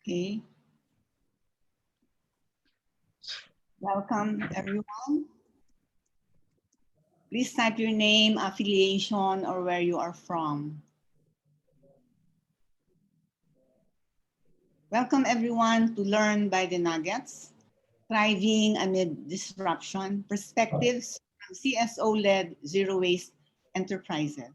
Okay. Welcome, everyone. Please type your name, affiliation, or where you are from. Welcome, everyone, to Learn by the Nuggets, Thriving Amid Disruption, Perspectives from CSO-led Zero-Waste Enterprises.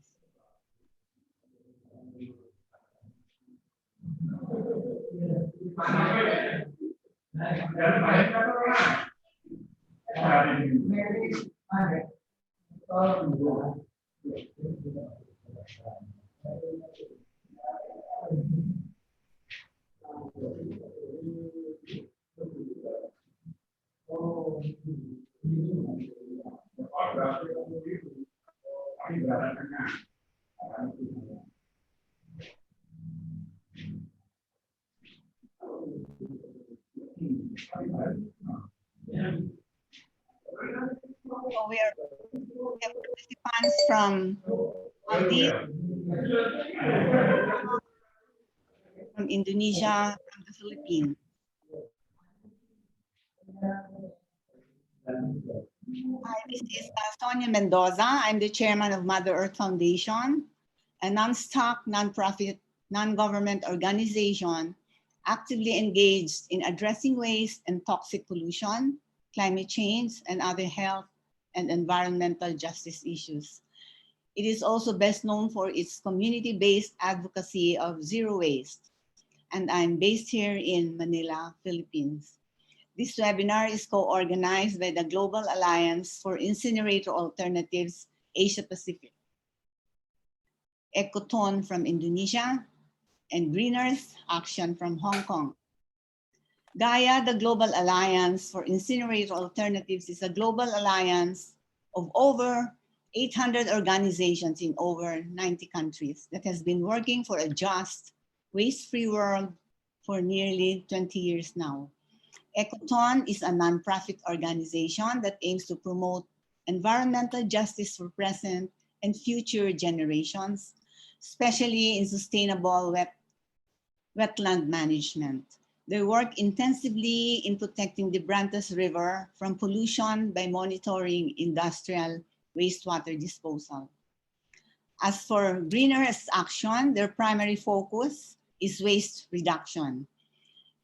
So we have participants from Maldives, from Indonesia, from the Philippines. Hi, this is Sonia Mendoza. I'm the chairman of Mother Earth Foundation, a non-stock, non-profit, non-government organization actively engaged in addressing waste and toxic pollution, climate change, and other health and environmental justice issues. It is also best known for its community-based advocacy of zero waste, and I'm based here in Manila, Philippines. This webinar is co-organized by the Global Alliance for Incinerator Alternatives Asia Pacific, ECOTON from Indonesia, and Greeners Action from Hong Kong. Gaia, the Global Alliance for Incinerator Alternatives, is a global alliance of over 800 organizations in over 90 countries that has been working for a just, waste-free world for nearly 20 years now. ECOTON is a nonprofit organization that aims to promote environmental justice for present and future generations, especially in sustainable wetland management. They work intensively in protecting the Brantas River from pollution by monitoring industrial wastewater disposal. As for Greeners Action, their primary focus is waste reduction.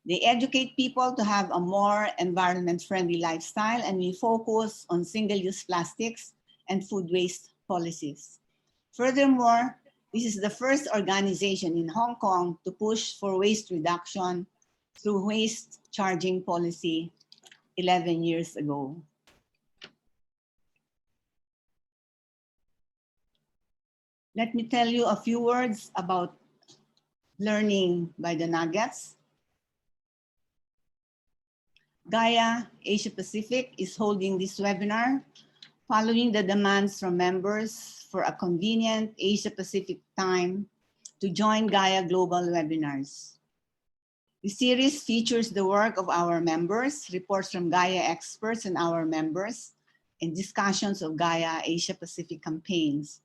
They educate people to have a more environment-friendly lifestyle, and we focus on single-use plastics and food waste policies. Furthermore, this is the first organization in Hong Kong to push for waste reduction through waste charging policy 11 years ago. Let me tell you a few words about learning by the Nuggets. Gaia Asia Pacific is holding this webinar following the demands from members for a convenient Asia Pacific time to join Gaia Global webinars. The series features the work of our members, reports from Gaia experts and our members, and discussions of Gaia Asia Pacific campaigns.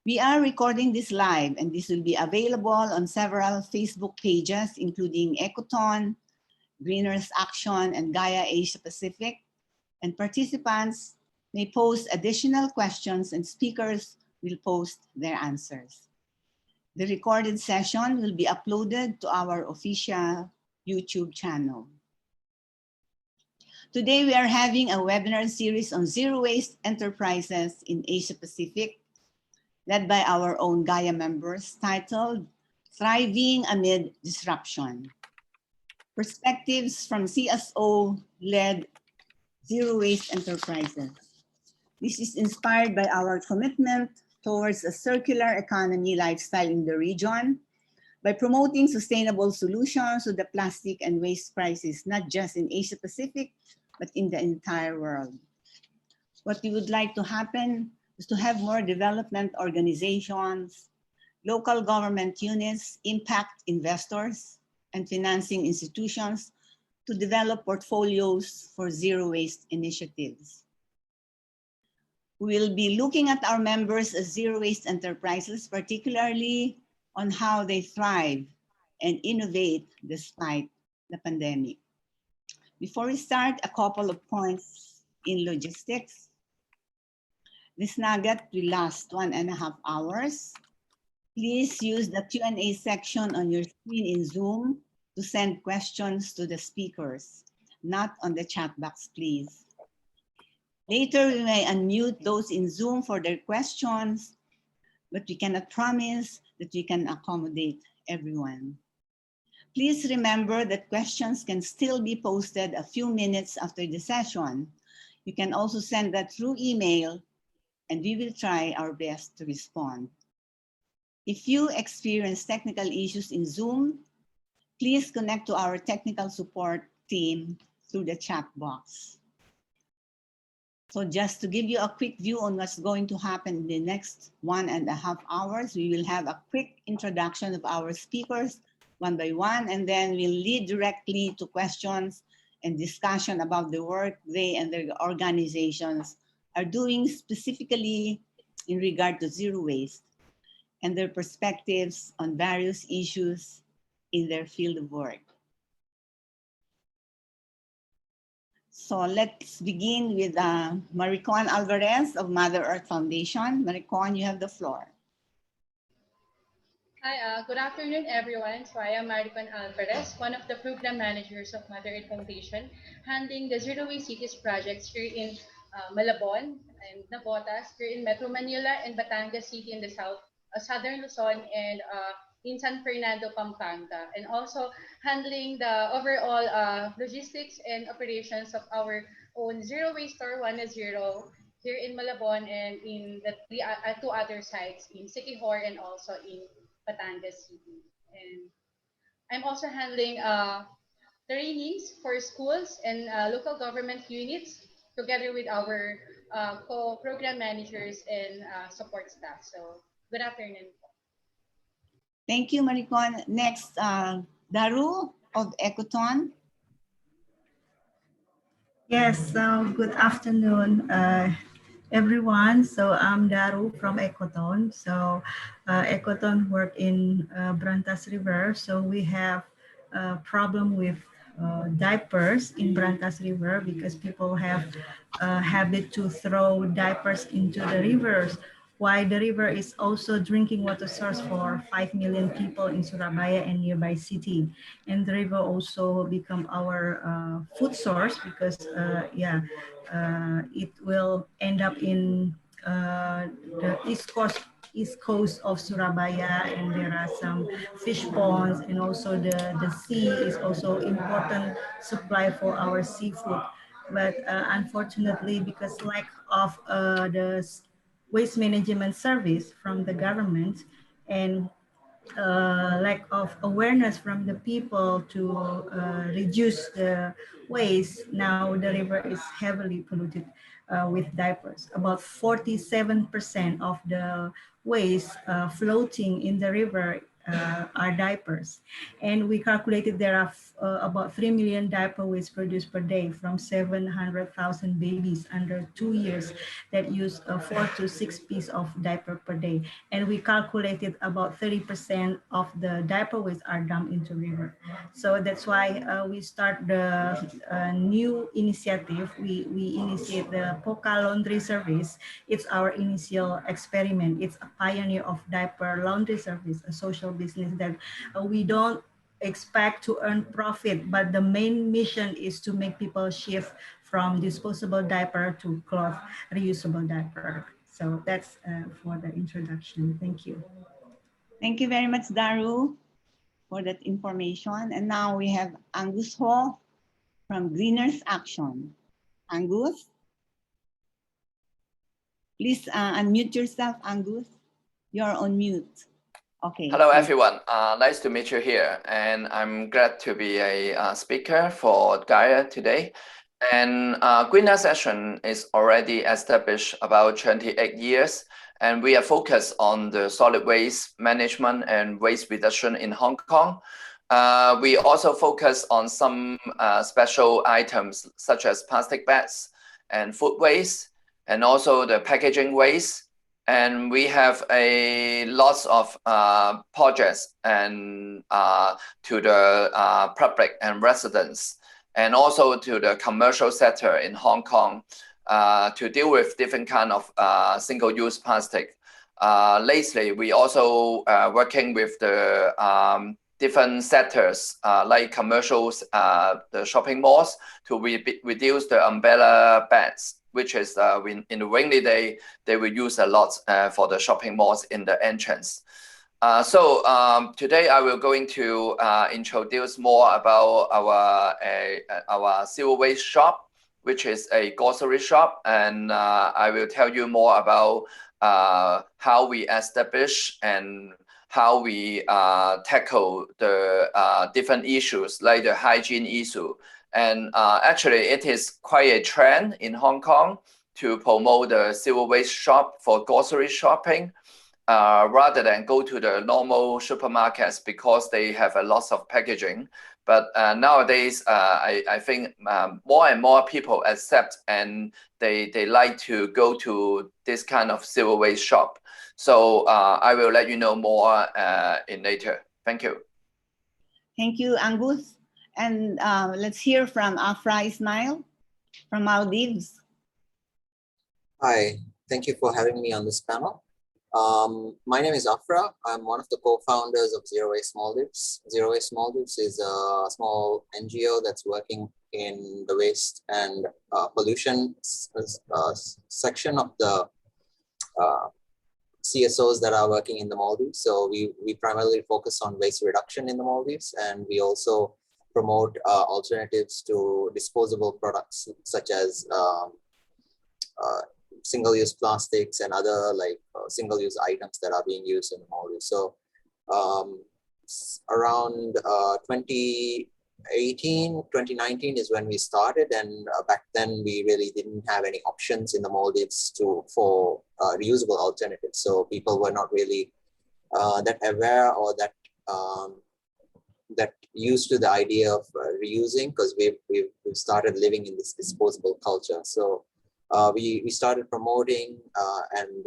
We are recording this live, and this will be available on several Facebook pages, including ECOTON, Greeners Action, and Gaia Asia Pacific, and participants may post additional questions and speakers will post their answers. The recorded session will be uploaded to our official YouTube channel. Today, we are having a webinar series on zero waste enterprises in Asia Pacific, led by our own Gaia members, titled Thriving Amid Disruption. Perspectives from CSO-led zero waste enterprises. This is inspired by our commitment towards a circular economy lifestyle in the region by promoting sustainable solutions to the plastic and waste crisis, not just in Asia Pacific, but in the entire world. What we would like to happen is to have more development organizations, local government units, impact investors, and financing institutions to develop portfolios for zero waste initiatives. We will be looking at our members as zero waste enterprises, particularly on how they thrive and innovate despite the pandemic. Before we start, a couple of points in logistics. This nugget will last 1.5 hours. Please use the Q&A section on your screen in Zoom to send questions to the speakers, not on the chat box, please. Later, we may unmute those in Zoom for their questions, but we cannot promise that we can accommodate everyone. Please remember that questions can still be posted a few minutes after the session. You can also send that through email, and we will try our best to respond. If you experience technical issues in Zoom, please connect to our technical support team through the chat box. So just to give you a quick view on what's going to happen in the next 1.5 hours, we will have a quick introduction of our speakers one by one, and then we'll lead directly to questions and discussion about the work they and their organizations are doing specifically in regard to zero waste and their perspectives on various issues in their field of work. So let's begin with Marcon Alvarez of Mother Earth Foundation. Maricon, you have the floor. Hi, good afternoon, everyone. So I am Marcon Alvarez, one of the program managers of Mother Earth Foundation, handling the Zero Waste Cities projects here in Malabon and Navotas, here in Metro Manila and Batangas City in the southern Luzon, and in San Fernando, Pampanga, and also handling the overall logistics and operations of our own Zero Waste Store 1.0 here in Malabon and in the two other sites in Siquijor and also in Batangas City. And I'm also handling trainings for schools and local government units together with our co-program managers and support staff. So good afternoon. Thank you, Maricon. Next, Daru of ECOTON. Yes, so good afternoon, everyone. So I'm Daru from ECOTON. So ECOTON work in Brantas River. So we have a problem with diapers in Brantas River because people have a habit to throw diapers into the rivers. Why the river is also drinking water source for 5 million people in Surabaya and nearby city. And the river also become our food source because it will end up in the east coast of Surabaya, and there are some fish ponds, and also the sea is also important supply for our seafood. But unfortunately, because lack of the waste management service from the government and lack of awareness from the people to reduce the waste, now the river is heavily polluted with diapers. About 47% of the waste floating in the river are diapers. And we calculated there are about 3 million diaper waste produced per day from 700,000 babies under 2 years that use 4 to 6 pieces of diaper per day. And we calculated about 30% of the diaper waste are dumped into river. So that's why we start the new initiative. We initiate the Poca Laundry Service. It's our initial experiment. It's a pioneer of diaper laundry service, a social business that we don't expect to earn profit, but the main mission is to make people shift from disposable diaper to cloth reusable diaper. So that's for the introduction. Thank you. Thank you very much, Daru, for that information. And now we have Angus Ho from Greeners Action. Angus, please unmute yourself, Angus. You're on mute. Okay. Hello, everyone. Nice to meet you here. And I'm glad to be a speaker for Gaia today. And Greeners Action is already established about 28 years. And we are focused on the solid waste management and waste reduction in Hong Kong. We also focus on some special items such as plastic bags and food waste, and also the packaging waste, And we have a lots of projects and to the public and residents, and also to the commercial sector in Hong Kong to deal with different kind of single-use plastic. Lately, we also working with the different sectors like commercials, the shopping malls, to reduce the umbrella bags, which is in the rainy day, they will use a lot for the shopping malls in the entrance. So today I will going to introduce more about our zero waste shop, which is a grocery shop, and I will tell you more about how we establish and how we tackle the different issues like the hygiene issue. And actually, it is quite a trend in Hong Kong to promote the zero waste shop for grocery shopping rather than go to the normal supermarkets because they have a lot of packaging. But nowadays, I think more and more people accept and they like to go to this kind of zero waste shop. So I will let you know more in later. Thank you. Thank you, Angus. And let's hear from Afra Ismail from Maldives. Hi, thank you for having me on this panel. My name is Afra. I'm one of the co-founders of ZeroWaste Maldives. ZeroWaste Maldives is a small NGO that's working in the waste and pollution section of the CSOs that are working in the Maldives. So we primarily focus on waste reduction in the Maldives, and we also promote alternatives to disposable products such as single-use plastics and other single-use items that are being used in the Maldives. So around 2019 is when we started, and back then we really didn't have any options in the Maldives for reusable alternatives. So people were not really that aware or that used to the idea of reusing, because we've started living in this disposable culture. So we started promoting and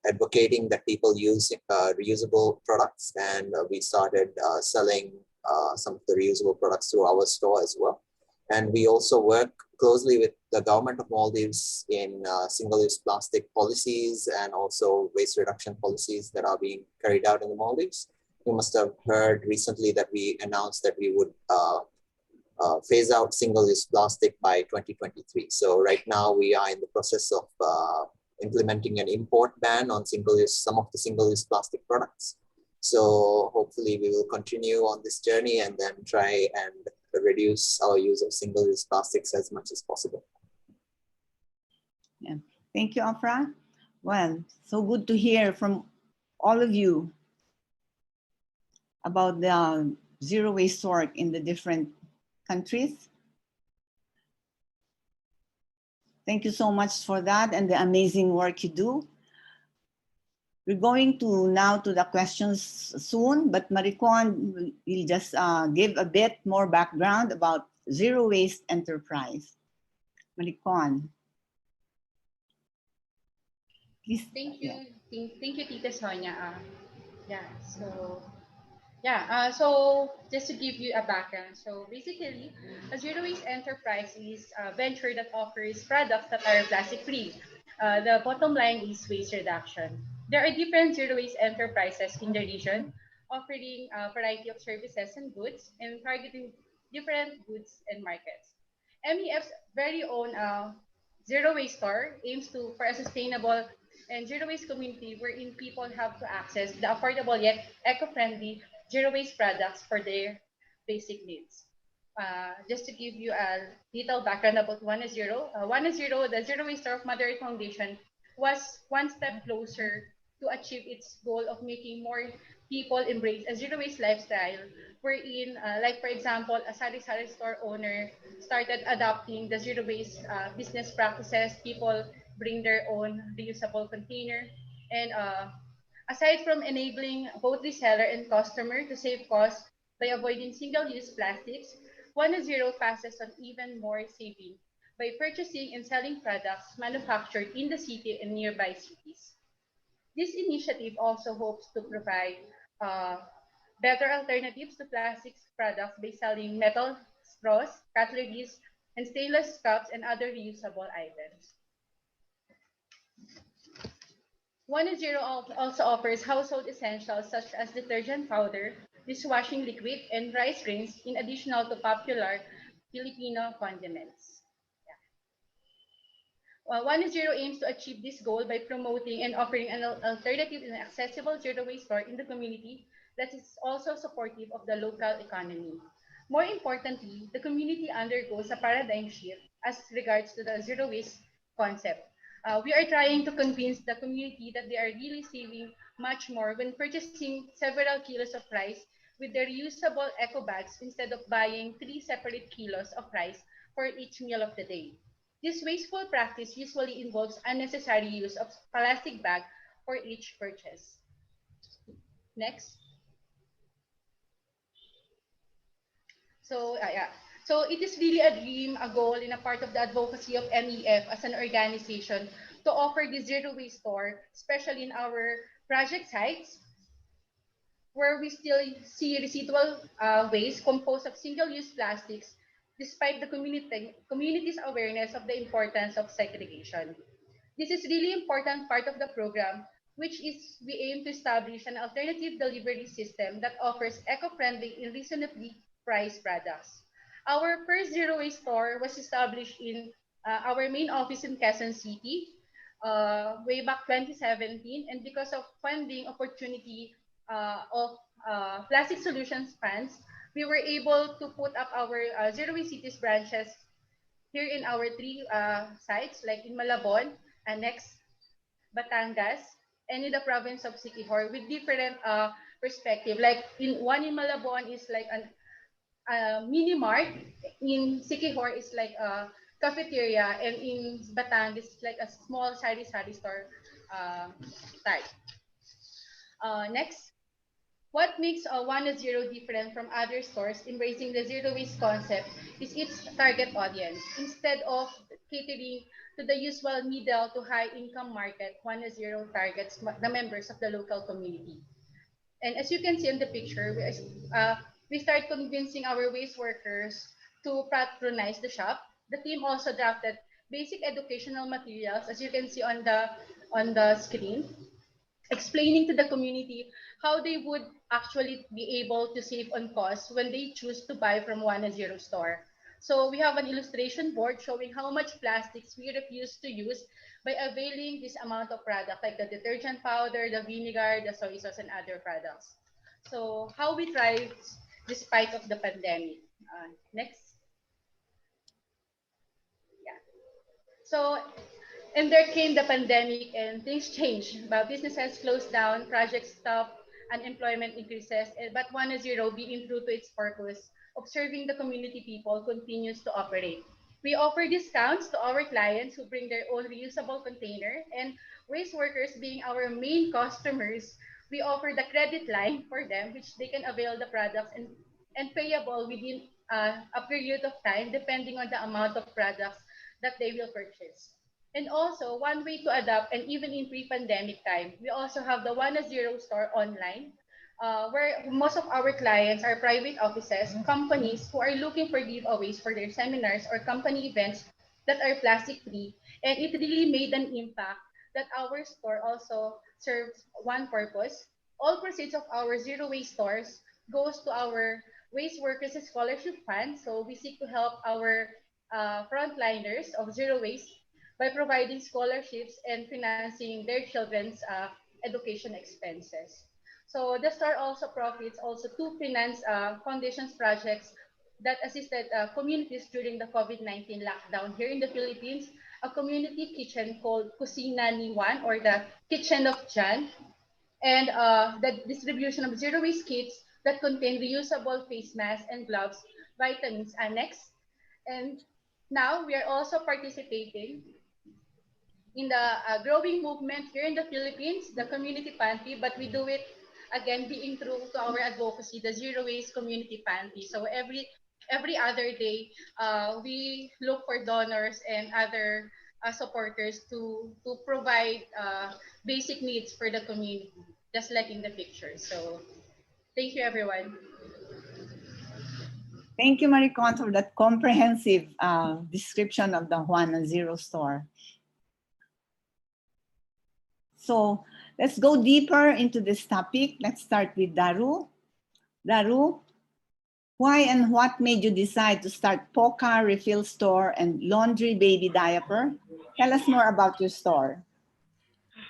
advocating that people use reusable products, and we started selling some of the reusable products through our store as well. And we also work closely with the government of Maldives in single-use plastic policies and also waste reduction policies that are being carried out in the Maldives. You must have heard recently that we announced that we would phase out single-use plastic by 2023. So right now we are in the process of implementing an import ban on some of the single-use plastic products. So hopefully we will continue on this journey and then try and reduce our use of single-use plastics as much as possible. Yeah. Thank you, Afra. Well, so good to hear from all of you about the zero waste work in the different countries. Thank you so much for that and the amazing work you do. We're going to now to the questions soon, but Maricon will just give a bit more background about Zero Waste Enterprise. Maricon. Please. Thank you. Yeah. Thank you, Tita Sonia. So just to give you a background. So basically, a Zero Waste Enterprise is a venture that offers products that are plastic-free. The bottom line is waste reduction. There are different zero waste enterprises in the region, offering a variety of services and goods and targeting different goods and markets. MEF's very own zero waste store aims for a sustainable and zero waste community wherein people have to access the affordable yet eco-friendly zero waste products for their basic needs. Just to give you a little background about One is Zero, the Zero Waste Store of Mother Foundation was one step closer to achieve its goal of making more people embrace a zero waste lifestyle, wherein, like for example, a sari-sari store owner started adopting the zero waste business practices. People bring their own reusable container, and aside from enabling both the seller and customer to save costs by avoiding single-use plastics, One Zero passes on even more saving by purchasing and selling products manufactured in the city and nearby cities. This initiative also hopes to provide better alternatives to plastics products by selling metal straws, cutleries, and stainless cups and other reusable items. 1.0 also offers household essentials such as detergent powder, dishwashing liquid, and rice grains in addition to popular Filipino condiments. 1.0 aims to achieve this goal by promoting and offering an alternative and accessible zero-waste store in the community that is also supportive of the local economy. More importantly, the community undergoes a paradigm shift as regards to the zero-waste concept. We are trying to convince the community that they are really saving much more when purchasing several kilos of rice with their reusable eco bags instead of buying 3 separate kilos of rice for each meal of the day. This wasteful practice usually involves unnecessary use of plastic bag for each purchase. Next. So it is really a dream, a goal, and a part of the advocacy of MEF as an organization to offer the zero waste store, especially in our project sites, where we still see residual waste composed of single-use plastics, despite the community's awareness of the importance of segregation. This is really important part of the program, which is we aim to establish an alternative delivery system that offers eco-friendly and reasonably priced products. Our first zero waste store was established in our main office in Quezon City way back 2017, and because of funding opportunity of Plastic Solutions funds, we were able to put up our Zero Waste Cities branches here in our 3 sites, like in Malabon, Annex, Batangas, and in the province of Siquijor with different perspective. Like one in Malabon is like a mini mart, in Siquijor is like a cafeteria, and in Batangas is like a small sari-sari store type. Next. What makes 1.0 different from other stores embracing the zero waste concept is its target audience. Instead of catering to the usual middle to high income market, 1.0 targets the members of the local community. And as you can see in the picture, we start convincing our waste workers to patronize the shop. The team also drafted basic educational materials, as you can see on the screen, explaining to the community how they would actually be able to save on costs when they choose to buy from 1.0 store. So we have an illustration board showing how much plastics we refuse to use by availing this amount of product, like the detergent powder, the vinegar, the soy sauce, and other products. So how we thrive despite of the pandemic. Next. Yeah. So, and there came the pandemic and things changed. But businesses closed down, projects stopped, unemployment increases, but 1.0 being true to its purpose of serving the community people continues to operate. We offer discounts to our clients who bring their own reusable container, and waste workers being our main customers, we offer the credit line for them, which they can avail the products and payable within a period of time depending on the amount of products that they will purchase. And also, one way to adapt, and even in pre-pandemic time, we also have the 1.0 store online, where most of our clients are private offices, companies who are looking for giveaways for their seminars or company events that are plastic-free. And it really made an impact that our store also serves one purpose. All proceeds of our zero waste stores goes to our waste workers scholarship fund. So we seek to help our frontliners of zero waste by providing scholarships and financing their children's education expenses. So the store also profits also to finance foundations projects that assisted communities during the COVID-19 lockdown here in the Philippines. A community kitchen called Kusina ni Juan, or the Kitchen of John, and the distribution of zero waste kits that contain reusable face masks and gloves, vitamins annex. And now we are also participating in the growing movement here in the Philippines, the community pantry, but we do it again being true to our advocacy, the zero waste community pantry. So every other day, we look for donors and other supporters to provide basic needs for the community, just like in the picture. So thank you, everyone. Thank you, Maricon, for that comprehensive description of the Juana Zero store. So let's go deeper into this topic. Let's start with Daru. Daru, why and what made you decide to start Poca Refill Store and Laundry Baby Diaper? Tell us more about your store.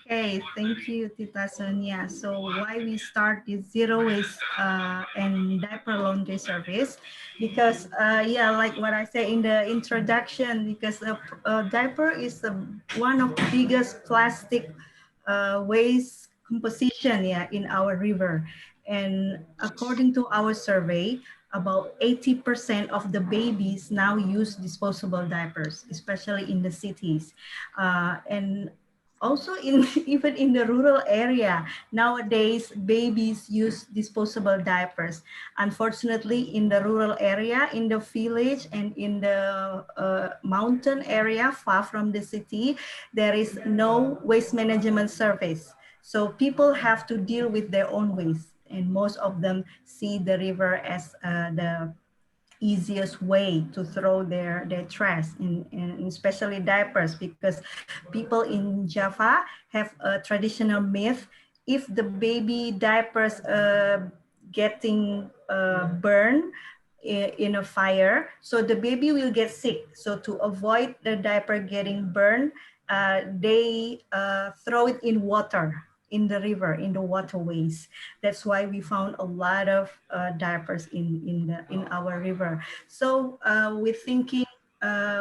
Okay, thank you, Tita Sonia. So why we start this zero waste and diaper laundry service? Because yeah, like what I said in the introduction, because a diaper is one of the biggest plastic waste composition, yeah, in our river. And according to our survey, about 80% of the babies now use disposable diapers, especially in the cities. And also in even in the rural area nowadays babies use disposable diapers. Unfortunately, in the rural area, in the village and in the mountain area far from the city, there is no waste management service, so people have to deal with their own waste, and most of them see the river as the easiest way to throw their trash in especially diapers, because people in Java have a traditional myth: if the baby diapers getting burned in a fire, so the baby will get sick. So to avoid the diaper getting burned, they throw it in water, in the river, in the waterways. That's why we found a lot of diapers in our river. So we're thinking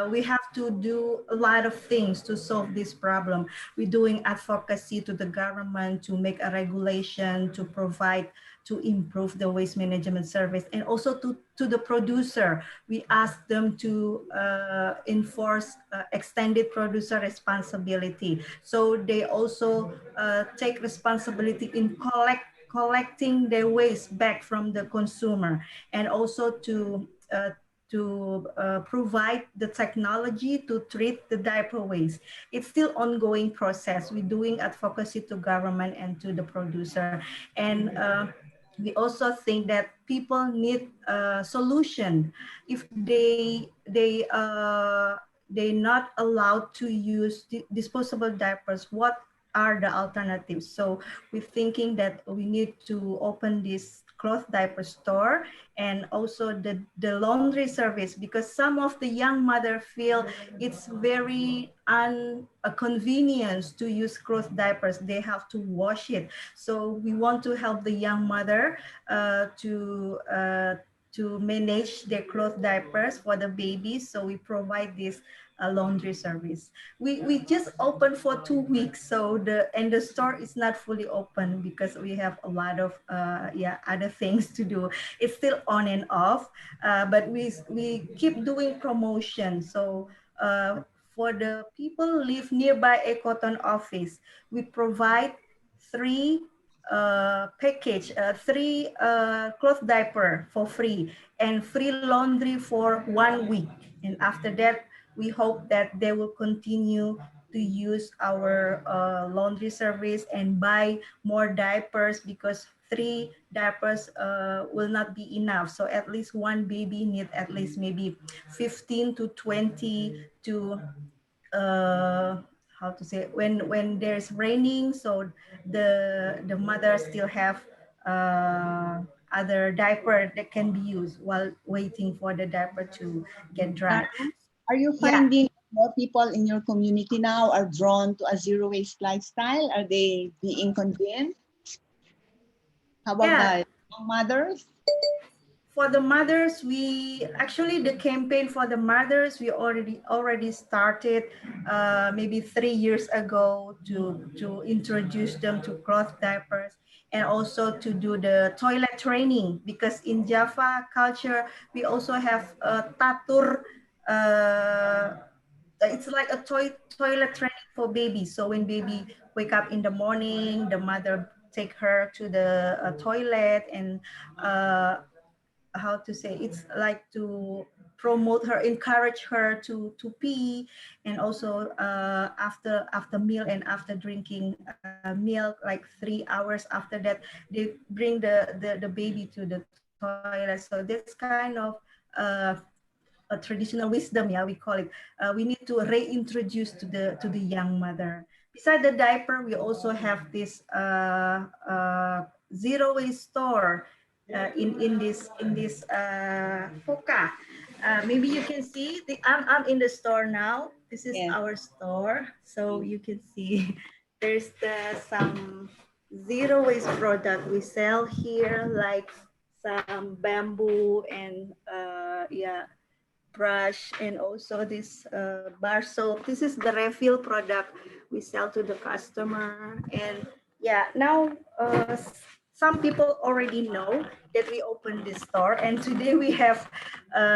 we have to do a lot of things to solve this problem. We're doing advocacy to the government to make a regulation to provide, to improve the waste management service, and also to the producer. We ask them to enforce extended producer responsibility. So they also take responsibility in collecting their waste back from the consumer, and also to provide the technology to treat the diaper waste. It's still ongoing process. We're doing advocacy to government and to the producer. And we also think that people need a solution. If they're not allowed to use disposable diapers, what are the alternatives? So we're thinking that we need to open this cloth diaper store, and also the laundry service, because some of the young mother feel it's very inconvenience to use cloth diapers. They have to wash it. So we want to help the young mother to manage their cloth diapers for the babies. So we provide this laundry service. We just opened for 2 weeks, so the store is not fully open because we have a lot of yeah, other things to do. It's still on and off, but we keep doing promotion. So for the people live nearby ECOTON office, we provide three three cloth diaper for free, and free laundry for 1 week. And after that, we hope that they will continue to use our laundry service and buy more diapers, because 3 diapers will not be enough. So at least one baby need at least maybe 15 to 20 to how to say, when there's raining, so the mother still have other diaper that can be used while waiting for the diaper to get dry. Are you Yeah. finding more people in your community now are drawn to a zero waste lifestyle? Are they being convinced? How about Yeah. the young mothers? For the mothers, we actually, the campaign for the mothers, we already started maybe 3 years ago to introduce them to cloth diapers, and also to do the toilet training, because in Java culture we also have a tatur. It's like a toilet training for babies. So when baby wake up in the morning, the mother take her to the toilet, and how to say, it's like to promote her, encourage her to pee, and also after meal and after drinking milk, like 3 hours after that, they bring the baby to the toilet. So this kind of a traditional wisdom, yeah, we call it. We need to reintroduce to the young mother. Beside the diaper, we also have this zero waste store in this FOCA. Maybe you can see I'm in the store now. This is Yes. our store, so you can see there's some zero waste product we sell here, like some bamboo and yeah, brush, and also this bar soap. This is the refill product we sell to the customer. And yeah, now some people already know that we opened this store, and today we have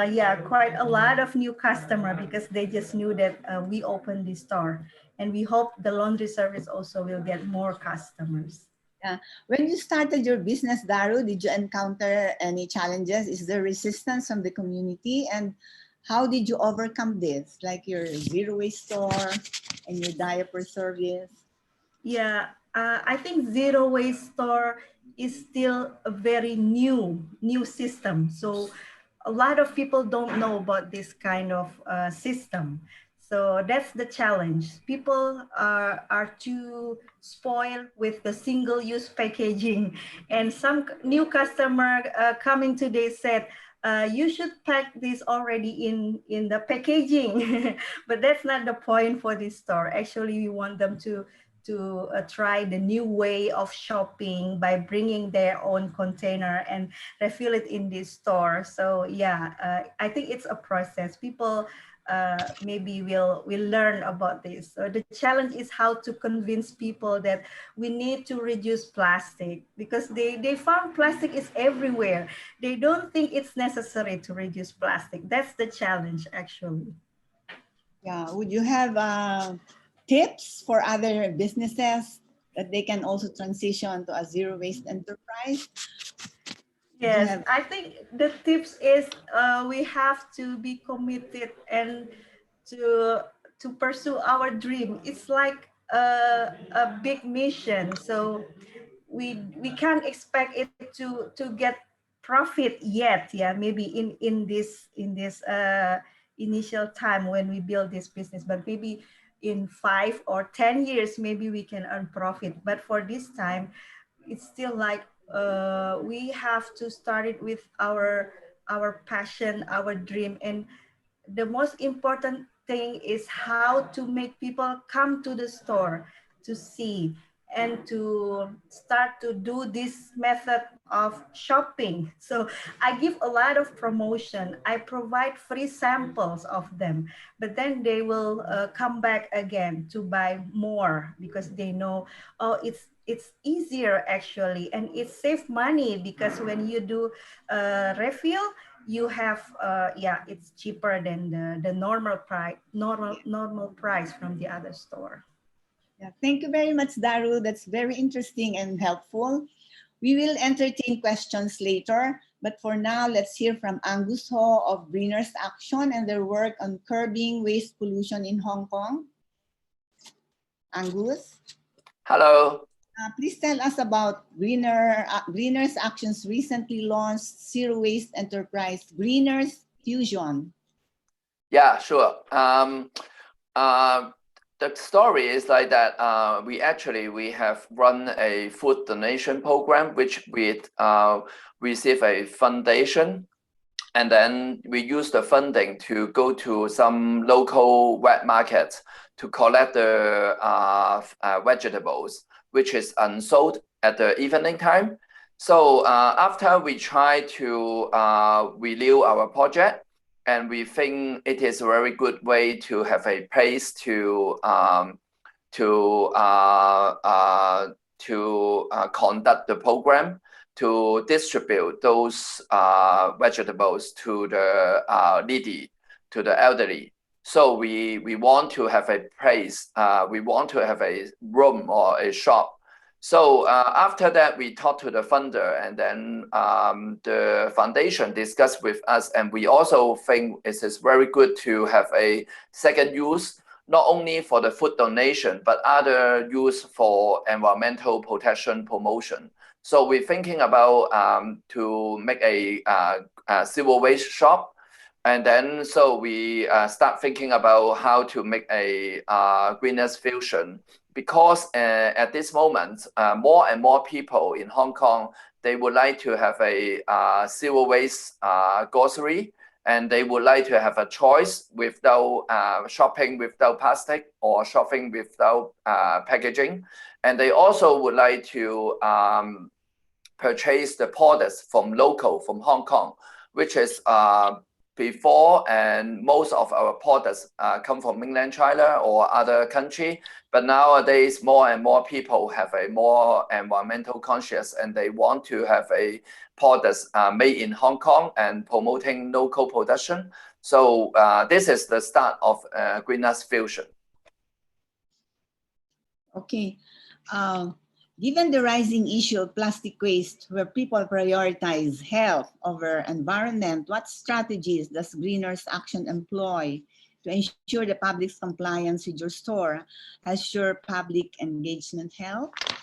yeah, quite a lot of new customer because they just knew that we opened this store, and we hope the laundry service also will get more customers. Yeah. When you started your business, Daru, did you encounter any challenges? Is there resistance from the community? And how did you overcome this? Like your zero waste store and your diaper service? Yeah, I think zero waste store is still a very new system. So a lot of people don't know about this kind of system. So that's the challenge. People are too spoiled with the single-use packaging. And some new customer coming today said, you should pack this already in the packaging. But that's not the point for this store. Actually, we want them to try the new way of shopping by bringing their own container and refill it in this store. So yeah, I think it's a process. People maybe will learn about this. So the challenge is how to convince people that we need to reduce plastic, because they found plastic is everywhere. They don't think it's necessary to reduce plastic. That's the challenge, actually. Yeah. Would you have tips for other businesses that they can also transition to a zero waste enterprise? Yes, I think the tips is we have to be committed and to pursue our dream. It's like a big mission. So we can't expect it to get profit yet. Yeah, maybe in this initial time when we build this business, but maybe in 5 or 10 years, maybe we can earn profit. But for this time, it's still like we have to start it with our passion, our dream. And the most important thing is how to make people come to the store to see and to start to do this method of shopping. So I give a lot of promotion. I provide free samples of them, but then they will come back again to buy more because they know, oh, it's easier actually, and it saves money because when you do refill, you have yeah, it's cheaper than the normal price from the other store. Yeah, thank you very much, Daru. That's very interesting and helpful. We will entertain questions later, but for now, let's hear from Angus Ho of Greeners Action and their work on curbing waste pollution in Hong Kong. Angus? Hello. Please tell us about Greeners Action's recently launched zero waste enterprise, Greeners Fusion. Yeah, sure. The story is like that. We have run a food donation program, which we receive a foundation, and then we use the funding to go to some local wet markets to collect the vegetables, which is unsold at the evening time. So after we try to renew our project, and we think it is a very good way to have a place to conduct the program, to distribute those vegetables to the needy, to the elderly. So we want to have a place, we want to have a room or a shop So after that, we talked to the funder, and then the foundation discussed with us, and we also think it is very good to have a second use, not only for the food donation, but other use for environmental protection promotion. So we're thinking about to make a zero waste shop. And then so we start thinking about how to make a greeners fusion, because at this moment, more and more people in Hong Kong, they would like to have a zero waste grocery, and they would like to have a choice without shopping without plastic or shopping without packaging. And they also would like to purchase the products from local, from Hong Kong, which is before, and most of our products come from mainland China or other country. But nowadays, more and more people have a more environmental conscious, and they want to have a products made in Hong Kong and promoting local production. So this is the start of Greeners Fusion. Okay. Given the rising issue of plastic waste, where people prioritize health over environment, what strategies does Greeners Action employ to ensure the public's compliance with your store? Has your public engagement helped?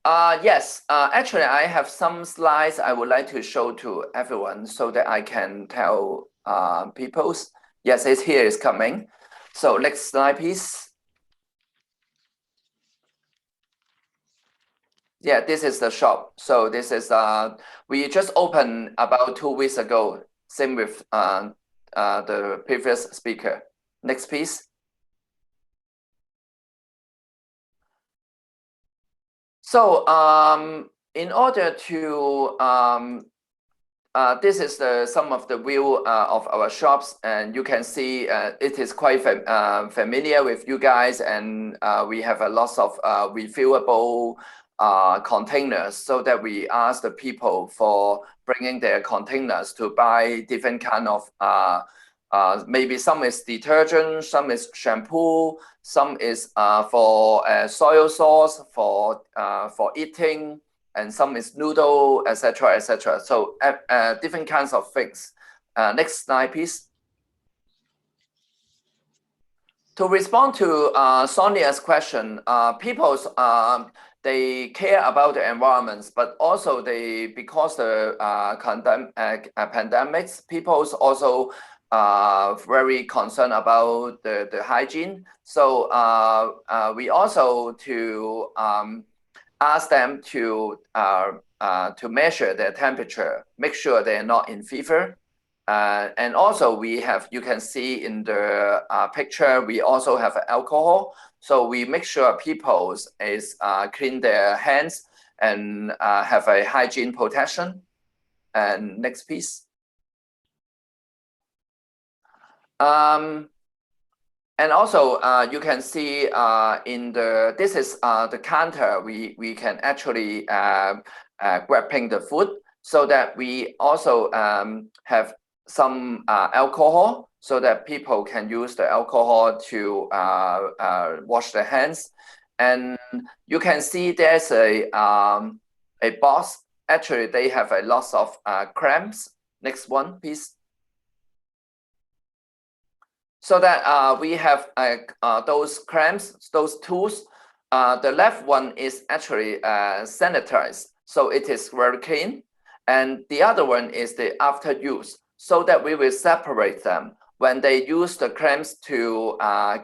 Yes, actually, I have some slides I would like to show to everyone so that I can tell people. Yes, it's here, it's coming. So next slide, please. Yeah, this is the shop. So this is, we just opened about 2 weeks ago, same with the previous speaker. Next, please. So in order to, this is some of the view of our shops, and you can see it is quite familiar with you guys, and we have a lot of refillable containers, so that we ask the people for bringing their containers to buy different kind of maybe some is detergent, some is shampoo, some is for soy sauce, for eating, and some is noodle, etc., etc. So different kinds of things. Next slide, please. To respond to Sonia's question, people's they care about the environments, but also because the pandemics, people's also very concerned about the hygiene. So we also to ask them to measure their temperature, make sure they're not in fever. And also we have, you can see in the picture, we also have alcohol. So we make sure people is clean their hands and have a hygiene protection. And next, please. And also you can see in the, this is the counter, we can actually grabbing the food, so that we also have some alcohol, so that people can use the alcohol to wash their hands. And you can see there's a box. Actually, they have a lot of cramps. Next one, please. So that we have those cramps, those tools. The left one is actually sanitized, so it is very clean. And the other one is the after use, so that we will separate them when they use the clamps to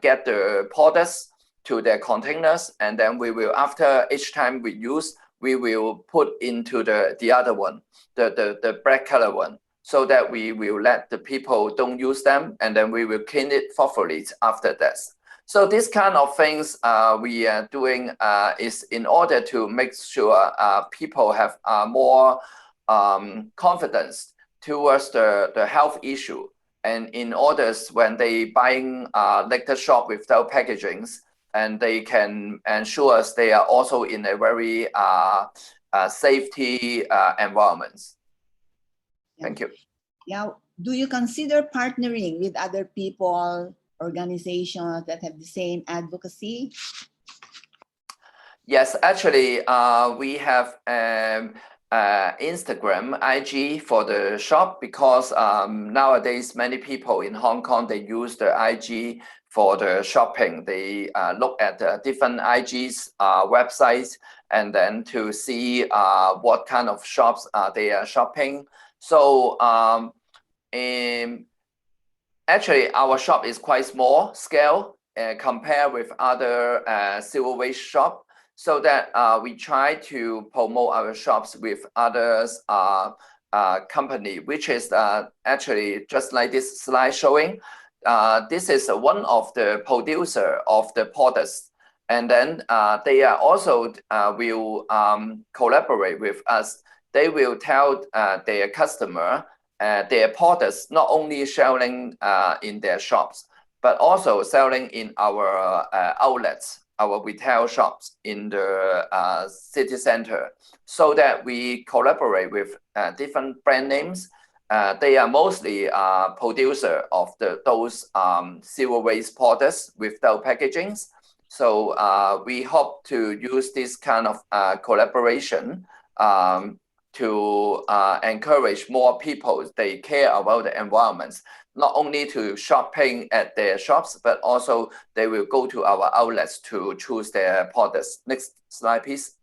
get the products to their containers. And then we will, after each time we use, we will put into the other one, the black color one, so that we will let the people don't use them, and then we will clean it thoroughly after that. So this kind of things we are doing is in order to make sure people have more confidence towards the health issue, and in order when they buying liquor shop without packagings, and they can ensure they are also in a very safety environment. Thank you. Yeah. Do you consider partnering with other people, organizations that have the same advocacy? Yes, actually, we have Instagram, IG for the shop because nowadays many people in Hong Kong, they use the IG for the shopping. They look at the different IG's websites and then to see what kind of shops they are shopping. So actually, our shop is quite small scale compared with other zero waste shop. So that we try to promote our shops with others company, which is actually just like this slide showing. This is one of the producer of the products. And then they are also will collaborate with us. They will tell their customer their products not only selling in their shops, but also selling in our outlets, our retail shops in the city center, so that we collaborate with different brand names. They are mostly producer of those zero waste products without packagings. So we hope to use this kind of collaboration to encourage more people. They care about the environment, not only to shopping at their shops, but also they will go to our outlets to choose their products. Next slide, please.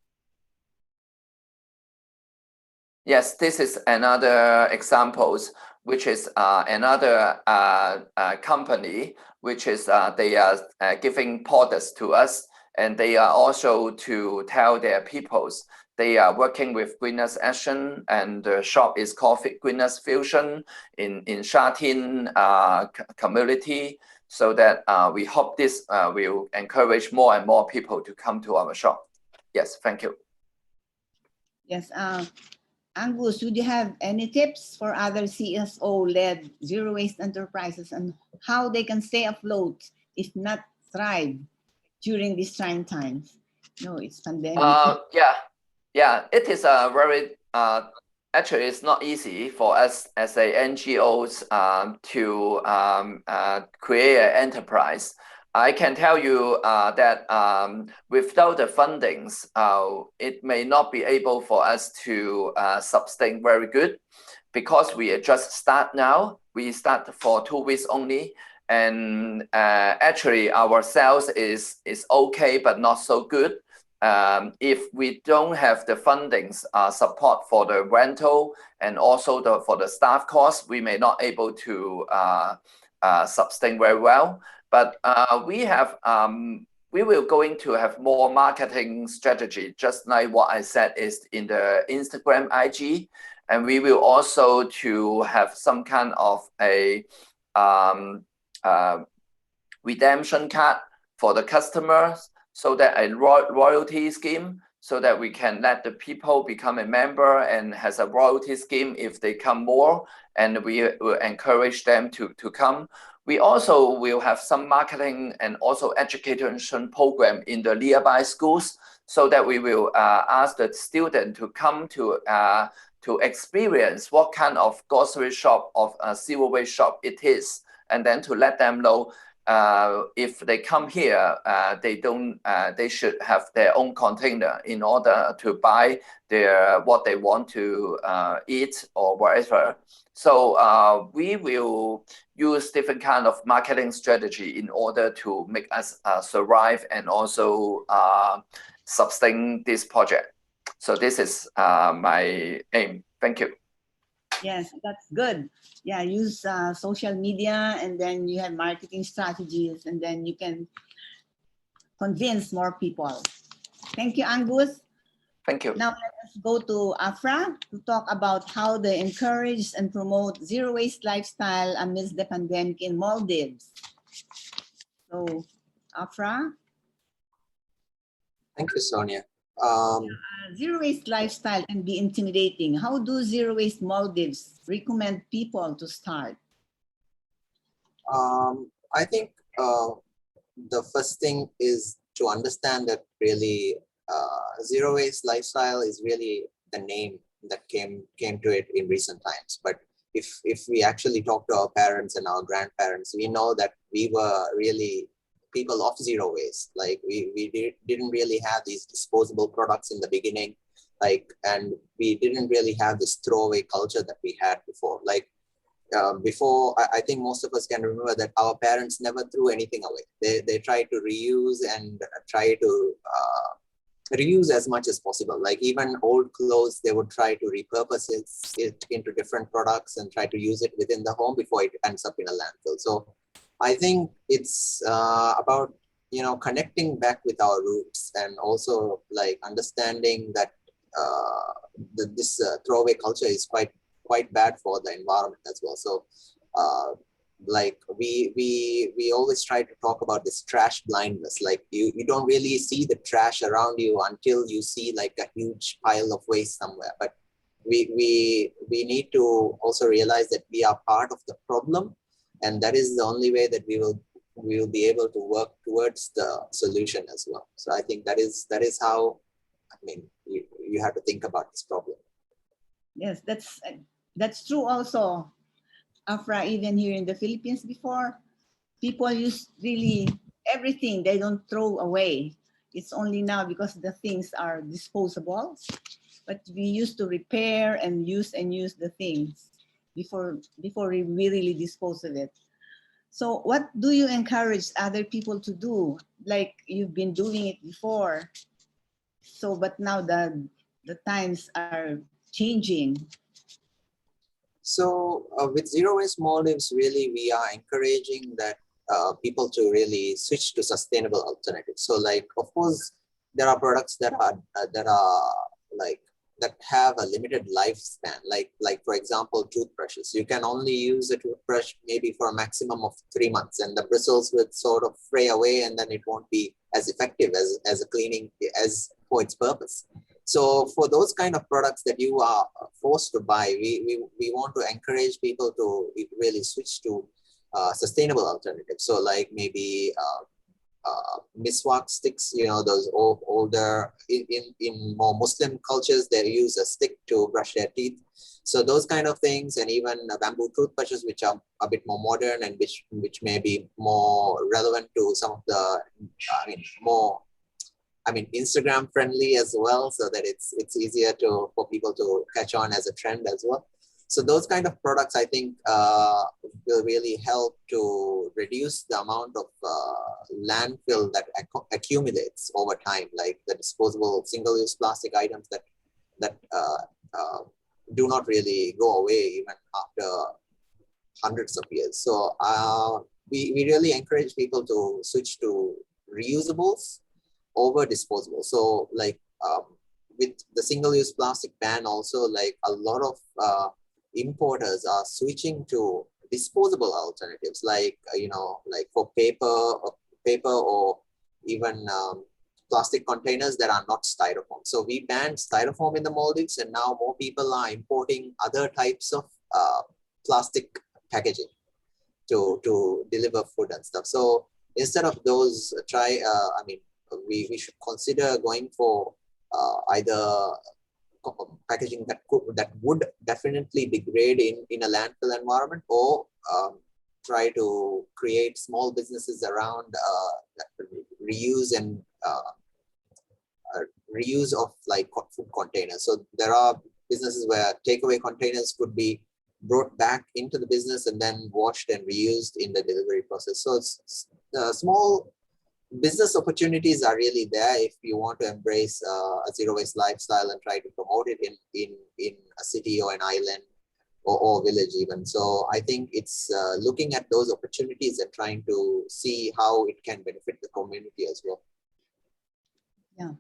Yes, this is another examples, which is another company, which is they are giving products to us, and they are also to tell their peoples. They are working with Greeners Action, and the shop is called Greeners Fusion in Sha Tin community, so that we hope this will encourage more and more people to come to our shop. Yes, thank you. Yes, Angus, would you have any tips for other CSO-led zero waste enterprises and how they can stay afloat, if not thrive, during these trying times? No, it's pandemic. Yeah, it is a very, actually it's not easy for us as a NGOs to create an enterprise. I can tell you that without the fundings, it may not be able for us to sustain very good, because we just start now. We start for 2 weeks only. And actually our sales is okay, but not so good. If we don't have the fundings support for the rental and also for the staff costs, we may not able to sustain very well. But we will going to have more marketing strategy, just like what I said is in the Instagram, IG, and we will also to have some kind of a redemption card for the customers, so that a royalty scheme, so that we can let the people become a member and has a royalty scheme if they come more, and we will encourage them to come. We also will have some marketing and also education program in the nearby schools, so that we will ask the student to come to experience what kind of grocery shop of a zero waste shop it is, and then to let them know if they come here, they should have their own container in order to buy what they want to eat or whatever. So we will use different kind of marketing strategy in order to make us survive and also sustain this project. So this is my aim. Thank you. Yes, that's good. Yeah, use social media, and then you have marketing strategies, and then you can convince more people. Thank you, Angus. Thank you. Now let us go to Afra to talk about how they encourage and promote zero waste lifestyle amidst the pandemic in Maldives. So, Afra. Thank you, Sonia. Zero waste lifestyle can be intimidating. How do Zero Waste Maldives recommend people to start? I think the first thing is to understand that really Zero Waste Lifestyle is really the name that came to it in recent times. But if we actually talk to our parents and our grandparents, we know that we were really people of zero waste. Like didn't really have these disposable products in the beginning, and we didn't really have this throwaway culture that we had before. Before, I think most of us can remember that our parents never threw anything away. They tried to reuse and try to reuse as much as possible. Like even old clothes, they would try to repurpose it into different products and try to use it within the home before it ends up in a landfill. So I think it's about, connecting back with our roots, and also like understanding that this throwaway culture is quite bad for the environment as well. So we always try to talk about this trash blindness. Like you don't really see the trash around you until you see like a huge pile of waste somewhere. But we need to also realize that we are part of the problem, and that is the only way that we will be able to work towards the solution as well. So I think that is how, you have to think about this problem. Yes, that's true also. Afra, even here in the Philippines before, people use really everything, they don't throw away. It's only now because the things are disposable, but we used to repair and use the things before we really dispose of it. So what do you encourage other people to do? Like you've been doing it before. So, but now the times are changing. So with Zero Waste Maldives, really, we are encouraging that people to really switch to sustainable alternatives. So like, of course, there are products that have a limited lifespan. Like for example, toothbrushes. You can only use a toothbrush maybe for a maximum of 3 months, and the bristles would sort of fray away, and then it won't be as effective as a cleaning as for its purpose. So for those kind of products that you are forced to buy, we want to encourage people to really switch to sustainable alternatives. So like maybe miswak sticks, those older, in more Muslim cultures, they use a stick to brush their teeth. So those kind of things, and even bamboo toothbrushes, which are a bit more modern and which may be more relevant to some of the, Instagram friendly as well, so that it's easier for people to catch on as a trend as well. So those kind of products, I think, will really help to reduce the amount of landfill that accumulates over time, like the disposable single-use plastic items that do not really go away even after hundreds of years. So we really encourage people to switch to reusables over disposable. So like with the single-use plastic ban also, like a lot of importers are switching to disposable alternatives, like like for paper or even plastic containers that are not styrofoam. So we banned styrofoam in the Maldives, and now more people are importing other types of plastic packaging to deliver food and stuff. So instead of those, we should consider going for either packaging that would definitely degrade in a landfill environment, or try to create small businesses around reuse and reuse of like food containers. So there are businesses where takeaway containers could be brought back into the business and then washed and reused in the delivery process. So it's small business opportunities are really there if you want to embrace a zero waste lifestyle and try to promote it in a city or an island or village even. So I think it's looking at those opportunities and trying to see how it can benefit the community as well. Yeah.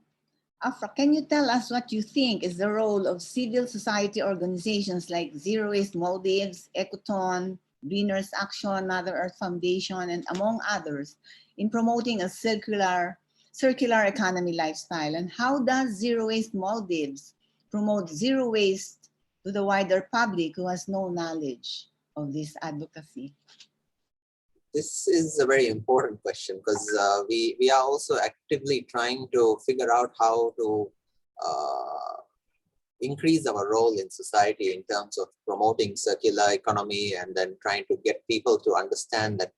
Afra, can you tell us what you think is the role of civil society organizations like Zero Waste Maldives, ECOTON, Greeners Action, Mother Earth Foundation, and among others, in promoting a circular economy lifestyle? And how does Zero Waste Maldives promote zero waste to the wider public who has no knowledge of this advocacy? This is a very important question, because we are also actively trying to figure out how to increase our role in society in terms of promoting circular economy and then trying to get people to understand that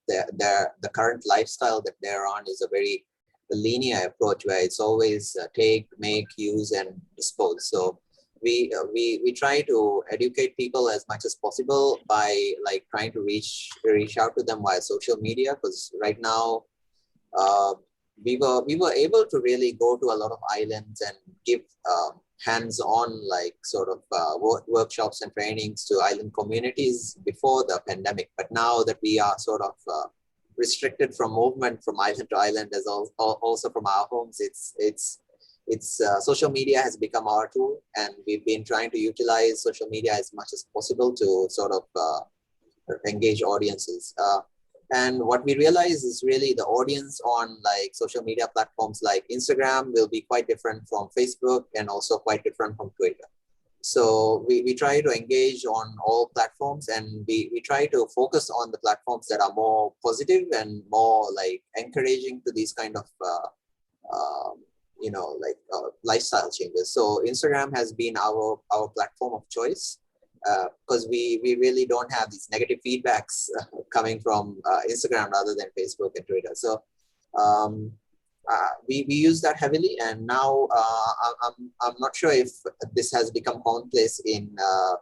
the current lifestyle that they're on is a very linear approach where it's always take, make, use, and dispose. So we try to educate people as much as possible by like trying to reach out to them via social media, because right now we were able to really go to a lot of islands and give hands-on like sort of workshops and trainings to island communities before the pandemic. But now that we are sort of restricted from movement from island to island, as also from our homes, it's social media has become our tool, and we've been trying to utilize social media as much as possible to sort of engage audiences. And what we realize is really the audience on like social media platforms like Instagram will be quite different from Facebook and also quite different from Twitter. So we try to engage on all platforms, and we try to focus on the platforms that are more positive and more like encouraging to these kind of lifestyle changes. So Instagram has been our platform of choice, because we really don't have these negative feedbacks coming from Instagram rather than Facebook and Twitter. So we use that heavily, and now I'm not sure if this has become commonplace in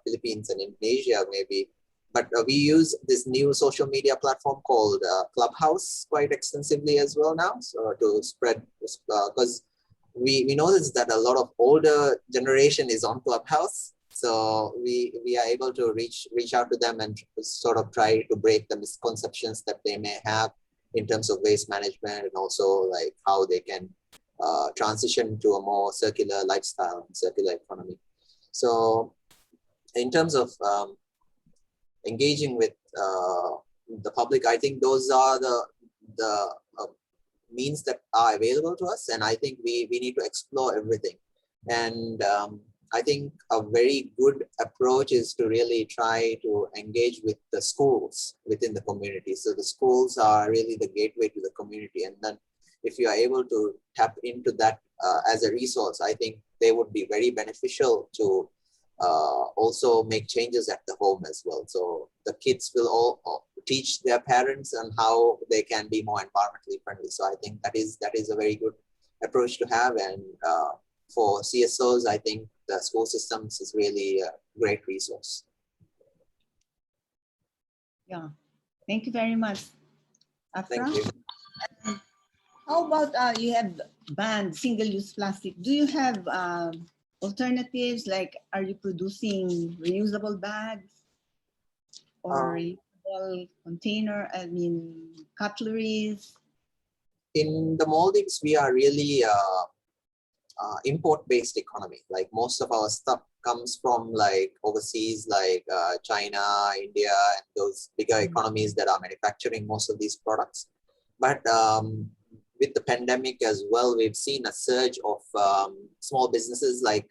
Philippines and Indonesia maybe, but we use this new social media platform called Clubhouse quite extensively as well now, so to spread, because we notice that a lot of older generation is on Clubhouse. So we are able to reach out to them and sort of try to break the misconceptions that they may have in terms of waste management, and also like how they can transition to a more circular lifestyle and circular economy. So in terms of engaging with the public, I think those are the means that are available to us, and I think we need to explore everything. And I think a very good approach is to really try to engage with the schools within the community. So the schools are really the gateway to the community. And then if you are able to tap into that as a resource, I think they would be very beneficial to also make changes at the home as well. So the kids will all teach their parents on how they can be more environmentally friendly. So I think that is a very good approach to have. And for CSOs, I think the school systems is really a great resource. Yeah, thank you very much, Afra. Thank you. How about you have banned single-use plastic? Do you have alternatives? Like, are you producing reusable bags or reusable container? I mean, cutleries. In the Maldives, we are really import-based economy. Like most of our stuff comes from like overseas, like China, India, and those bigger economies that are manufacturing most of these products. But with the pandemic as well, we've seen a surge of small businesses like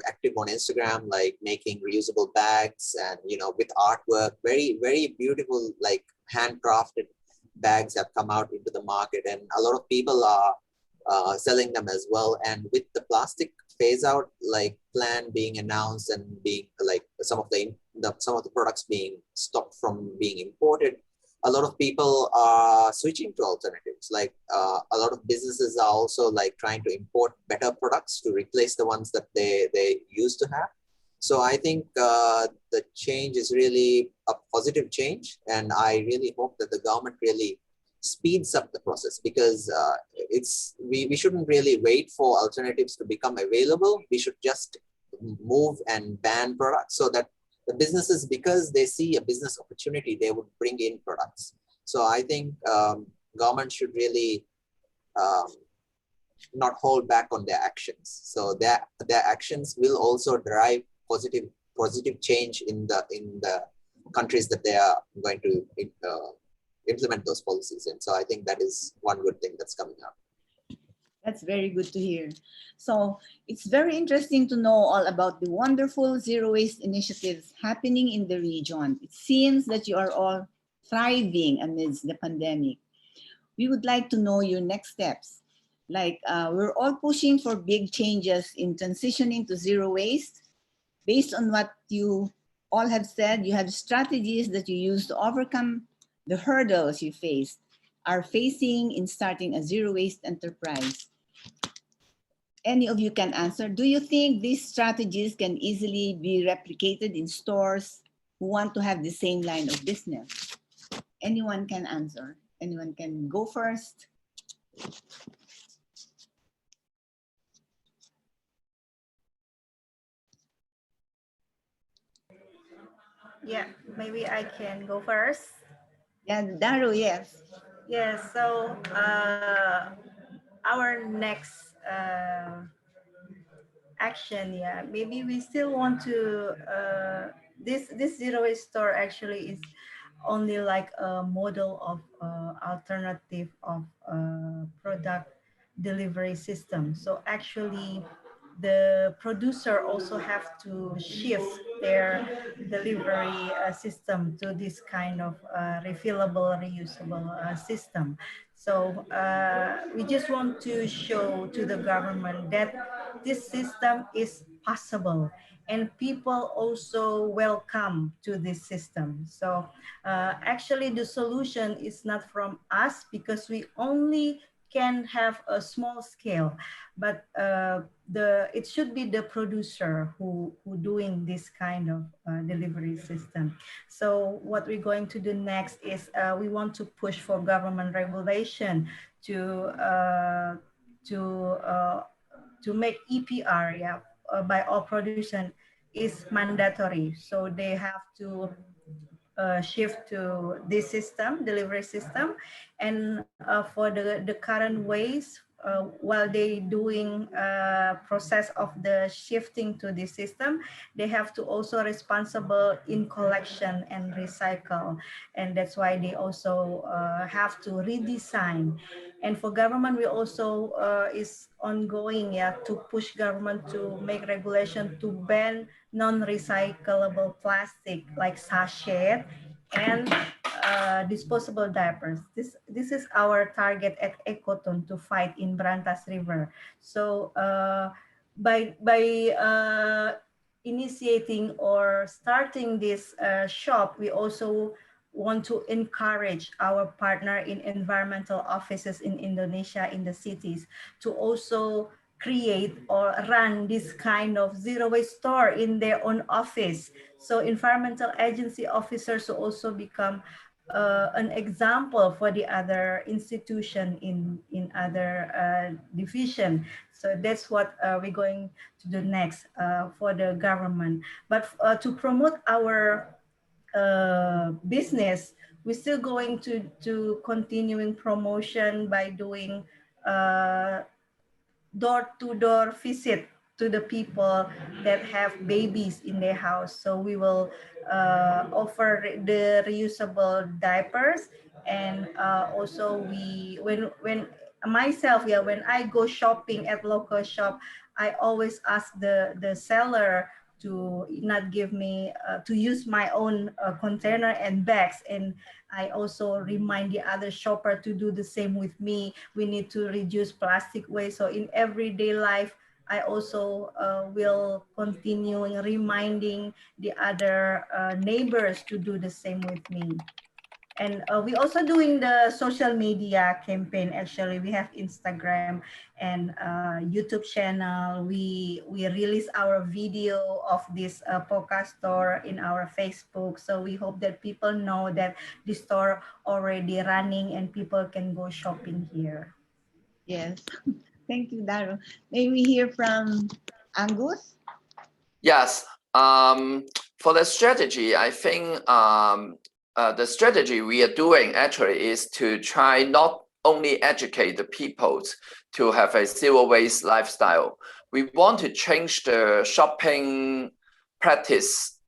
active on Instagram, like making reusable bags and, you know, with artwork, very, very beautiful, like handcrafted bags have come out into the market, and a lot of people are selling them as well. And with the plastic phase out like plan being announced and being like some of the products being stopped from being imported, a lot of people are switching to alternatives. Like a lot of businesses are also like trying to import better products to replace the ones that they used to have. So I think the change is really a positive change, and I really hope that the government really speeds up the process, because we shouldn't really wait for alternatives to become available. We should just move and ban products so that the businesses, because they see a business opportunity, they would bring in products. So I think government should really not hold back on their actions. So their actions will also drive positive change in the countries that they are going to implement those policies in. So I think that is one good thing that's coming up. That's very good to hear. So it's very interesting to know all about the wonderful zero waste initiatives happening in the region. It seems that you are all thriving amidst the pandemic. We would like to know your next steps. Like we're all pushing for big changes in transitioning to zero waste. Based on what you all have said, you have strategies that you use to overcome the hurdles you are facing in starting a zero waste enterprise. Any of you can answer. Do you think these strategies can easily be replicated in stores who want to have the same line of business? Anyone can answer. Anyone can go first. Yeah, maybe I can go first. Yeah, Daru, yes. Yes, so our next action, yeah, maybe we still want to, this zero waste store actually is only like a model of alternative of product delivery system. So actually the producer also have to shift their delivery system to this kind of refillable, reusable system. So we just want to show to the government that this system is possible and people also welcome to this system. So actually the solution is not from us because we only can have a small scale, but it should be the producer who doing this kind of delivery system. So what we're going to do next is we want to push for government regulation to make EPR, yeah, by all production is mandatory. So they have to shift to this system, delivery system. And for the current ways, while they doing process of the shifting to this system, they have to also responsible in collection and recycle. And that's why they also have to redesign. And for government, we also is ongoing, yeah, to push government to make regulation to ban non-recyclable plastic like sachet and disposable diapers. This is our target at ECOTON to fight in Brantas River. So by initiating or starting this shop, we also want to encourage our partner in environmental offices in Indonesia in the cities to also create or run this kind of zero waste store in their own office. So environmental agency officers will also become an example for the other institution in other division. So that's what we're going to do next for the government. But to promote our business, we're still going to continuing promotion by doing door-to-door visit to the people that have babies in their house. So we will offer the reusable diapers, and also when myself, yeah, when I go shopping at local shop, I always ask the seller to not give me to use my own container and bags, and I also remind the other shopper to do the same with me. We need to reduce plastic waste. So in everyday life, I also will continue reminding the other neighbors to do the same with me. And we also doing the social media campaign. Actually, we have Instagram and YouTube channel. We release our video of this podcast store in our Facebook. So we hope that people know that the store already running and people can go shopping here. Yes. Thank you, Daru. May we hear from Angus? Yes. For the strategy, I think the strategy we are doing actually is to try not only educate the people to have a zero waste lifestyle. We want to change the shopping practice.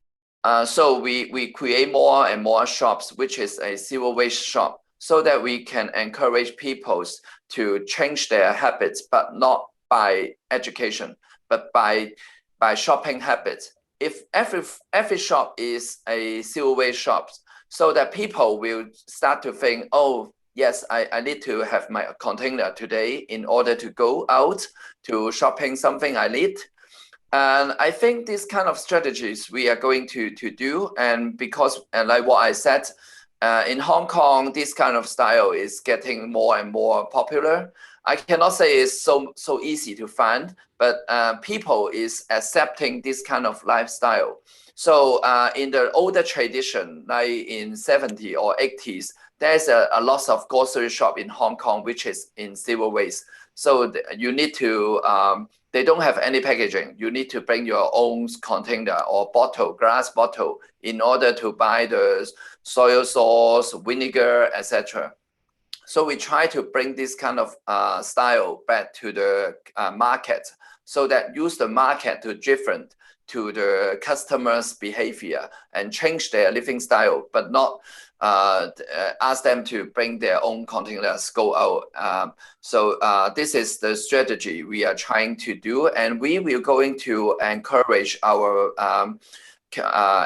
So we create more and more shops, which is a zero waste shop, so that we can encourage people to change their habits, but not by education, but by shopping habits. If every shop is a zero waste shop, so that people will start to think, oh, yes, I need to have my container today in order to go out to shopping something I need. And I think this kind of strategies we are going to do, and because, and like what I said, in Hong Kong, this kind of style is getting more and more popular. I cannot say it's so easy to find, but people is accepting this kind of lifestyle. So in the older tradition, like in 70s or 80s, there's a lot of grocery shop in Hong Kong, which is in zero waste. So you need to, they don't have any packaging. You need to bring your own container or bottle, glass bottle, in order to buy the soy sauce, vinegar, etc. So we try to bring this kind of style back to the market, so that use the market to different to the customers' behavior and change their living style, but not ask them to bring their own containers, go out. So this is the strategy we are trying to do, and we will going to encourage our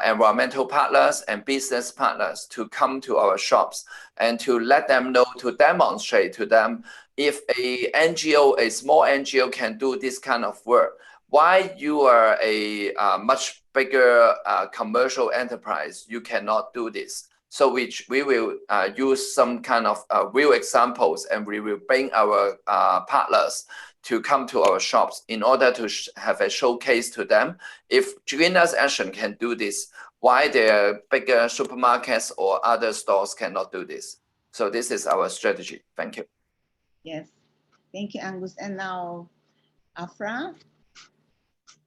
environmental partners and business partners to come to our shops and to let them know, to demonstrate to them, if a NGO, a small NGO can do this kind of work, why you are a much bigger commercial enterprise, you cannot do this. So we will use some kind of real examples, and we will bring our partners to come to our shops in order to have a showcase to them. If Greeners Action can do this, why their bigger supermarkets or other stores cannot do this? So this is our strategy. Thank you. Yes, thank you, Angus. And now, Afra,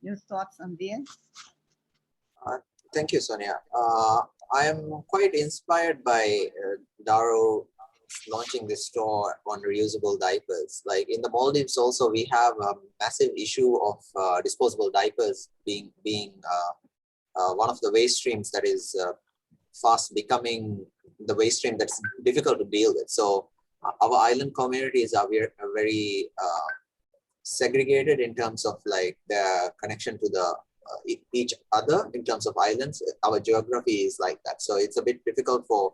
your thoughts on this? Thank you, Sonia. I am quite inspired by Daru launching this store on reusable diapers. Like in the Maldives also, we have a massive issue of disposable diapers being one of the waste streams that is fast becoming the waste stream that's difficult to deal with. So our island communities are very segregated in terms of like their connection to the each other in terms of islands. Our geography is like that. So it's a bit difficult for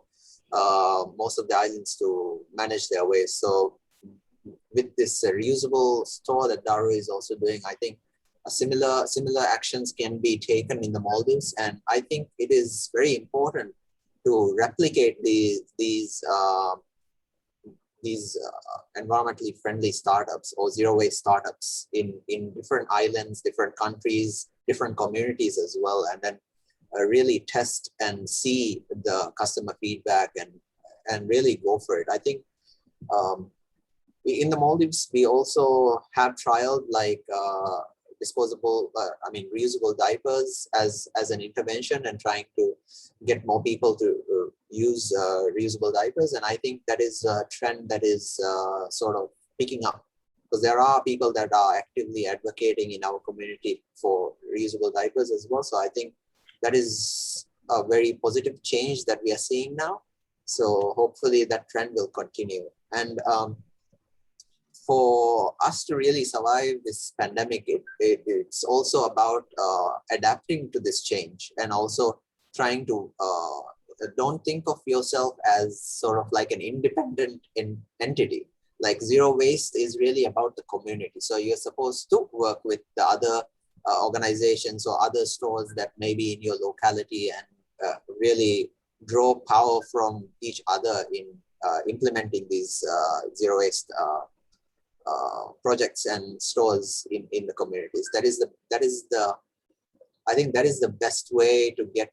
most of the islands to manage their waste. So with this reusable store that Daru is also doing, I think similar actions can be taken in the Maldives. And I think it is very important to replicate these environmentally friendly startups or zero waste startups in different islands, different countries, different communities as well, and then really test and see the customer feedback and really go for it. I think in the Maldives, we also have trialed like reusable diapers as an intervention and trying to get more people to use reusable diapers. And I think that is a trend that is sort of picking up, because there are people that are actively advocating in our community for reusable diapers as well. So I think that is a very positive change that we are seeing now. So hopefully that trend will continue. And for us to really survive this pandemic, it's also about adapting to this change and also trying to don't think of yourself as sort of like an independent entity. Like zero waste is really about the community. So you're supposed to work with the other organizations or other stores that may be in your locality and really draw power from each other in implementing these zero waste projects and stores in the communities. I think that is the best way to get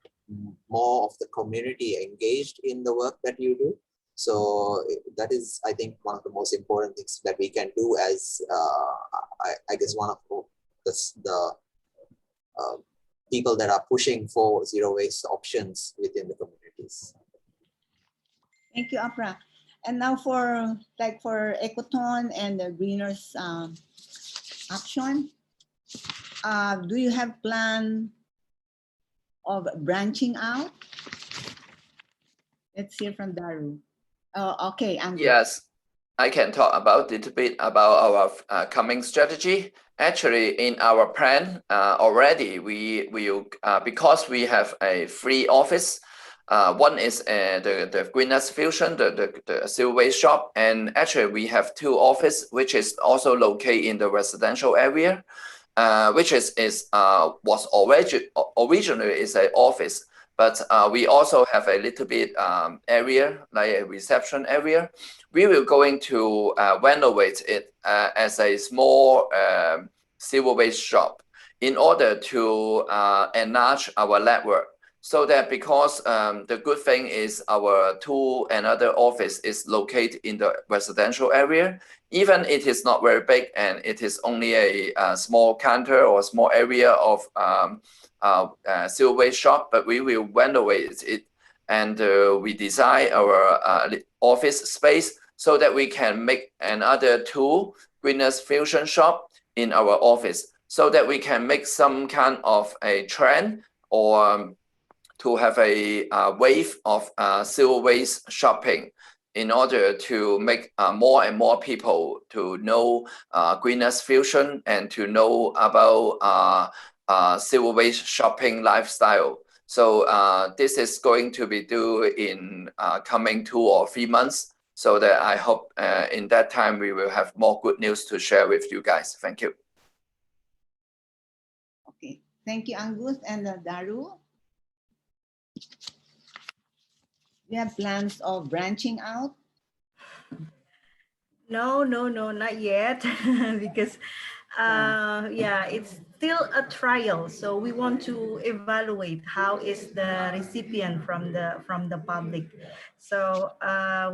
more of the community engaged in the work that you do. So that is, I think, one of the most important things that we can do as, I guess, one of the people that are pushing for zero waste options within the communities. Thank you, Afra. And now for ECOTON and the Greeners Action, do you have plan of branching out? Let's hear from Daru. Okay, Angus. Yes, I can talk about a little bit about our coming strategy. Actually, in our plan already, we will, because we have a free office. One is the Greeners Fusion, the zero waste shop, and actually we have two offices, which is also located in the residential area. which was originally is an office, but we also have a little bit area, like a reception area. We will going to renovate it as a small zero waste shop in order to enlarge our network. So that because the good thing is our tool and other office is located in the residential area, even it is not very big and it is only a small counter or small area of zero waste shop, but we will renovate it and we design our office space so that we can make another tool, Greeners Fusion Shop, in our office, so that we can make some kind of a trend or to have a wave of zero waste shopping in order to make more and more people to know Greeners Fusion and to know about zero waste shopping lifestyle. So this is going to be due in coming 2 or 3 months. So that I hope in that time we will have more good news to share with you guys. Thank you. Okay, thank you, Angus and Daru. Do you have plans of branching out? No, not yet, because yeah, it's still a trial. So we want to evaluate how is the recipient from the public. So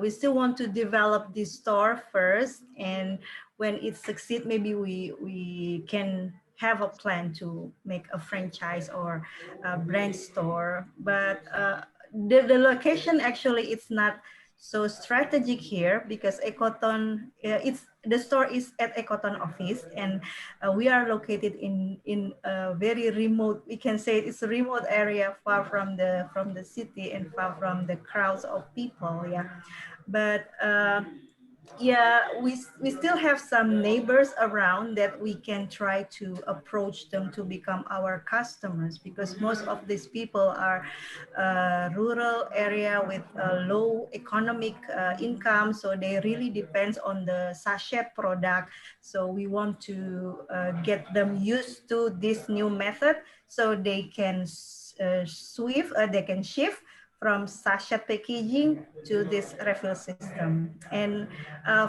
we still want to develop this store first, and when it succeeds, maybe we can have a plan to make a franchise or a brand store. But the location actually it's not so strategic here because ECOTON, the store is at ECOTON office, and we are located in a very remote, we can say it's a remote area, far from the city and far from the crowds of people. Yeah, but yeah, we still have some neighbors around that we can try to approach them to become our customers, because most of these people are rural area with a low economic income, so they really depends on the sachet product. So we want to get them used to this new method so they can they can shift from sachet packaging to this refill system. And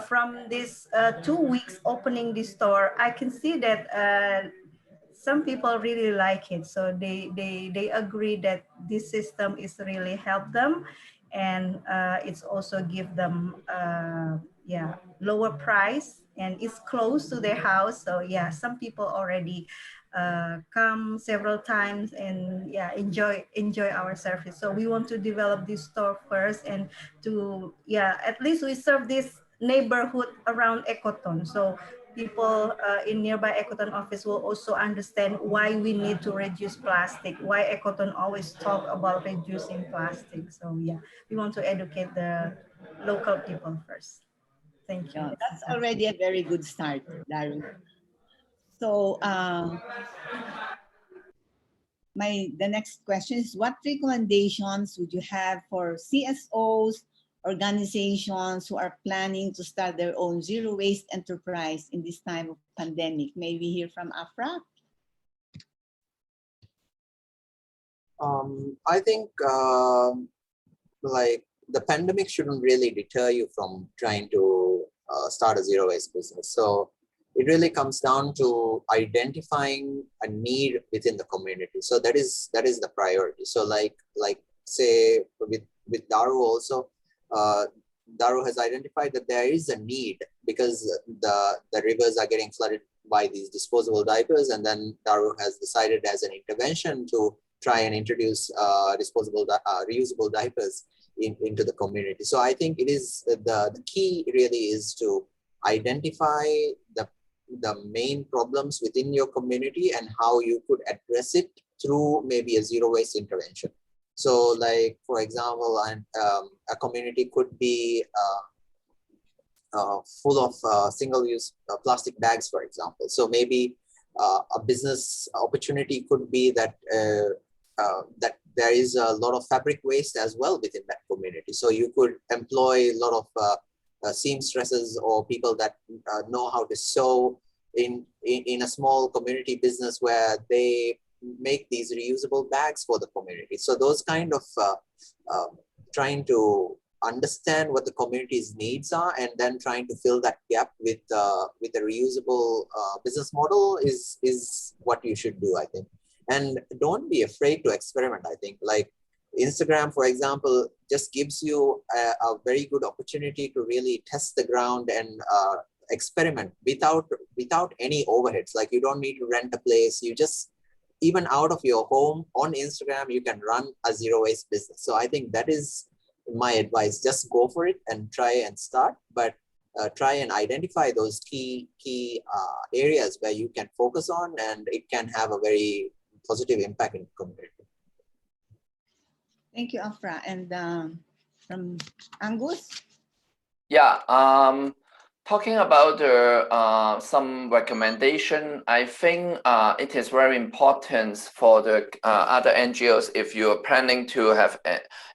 from this 2 weeks opening the store, I can see that some people really like it. So they agree that this system is really help them, and it's also give them yeah, lower price, and it's close to their house. So yeah, some people already come several times and yeah, enjoy our service. So we want to develop this store first, and to yeah, at least we serve this neighborhood around ECOTON. So people in nearby ECOTON office will also understand why we need to reduce plastic, why ECOTON always talk about reducing plastic. So yeah, we want to educate the local people first. Thank you. Yeah, that's already a very good start, Daru. So the next question is, what recommendations would you have for CSOs, organizations who are planning to start their own zero waste enterprise in this time of pandemic? May we hear from Afra? I think like the pandemic shouldn't really deter you from trying to start a zero waste business. So it really comes down to identifying a need within the community. So that is the priority. So like say with Daru also, Daru has identified that there is a need because the rivers are getting flooded by these disposable diapers, and then Daru has decided as an intervention to try and introduce reusable diapers into the community. So I think it is the key really is to identify the main problems within your community and how you could address it through maybe a zero waste intervention. So like, for example, a community could be full of single-use plastic bags, for example. So maybe a business opportunity could be that that there is a lot of fabric waste as well within that community. So you could employ a lot of seamstresses or people that know how to sew in a small community business where they make these reusable bags for the community. So those kind of trying to understand what the community's needs are and then trying to fill that gap with a reusable business model is what you should do, I think. And don't be afraid to experiment, I think. Like Instagram, for example, just gives you a very good opportunity to really test the ground and experiment without any overheads. Like you don't need to rent a place. You just, even out of your home on Instagram, you can run a zero waste business. So I think that is my advice. Just go for it and try and start, but try and identify those key areas where you can focus on, and it can have a very positive impact in the community. Thank you, Afra. And from Angus? Yeah, talking about some recommendation, I think it is very important for the other NGOs if you are planning to have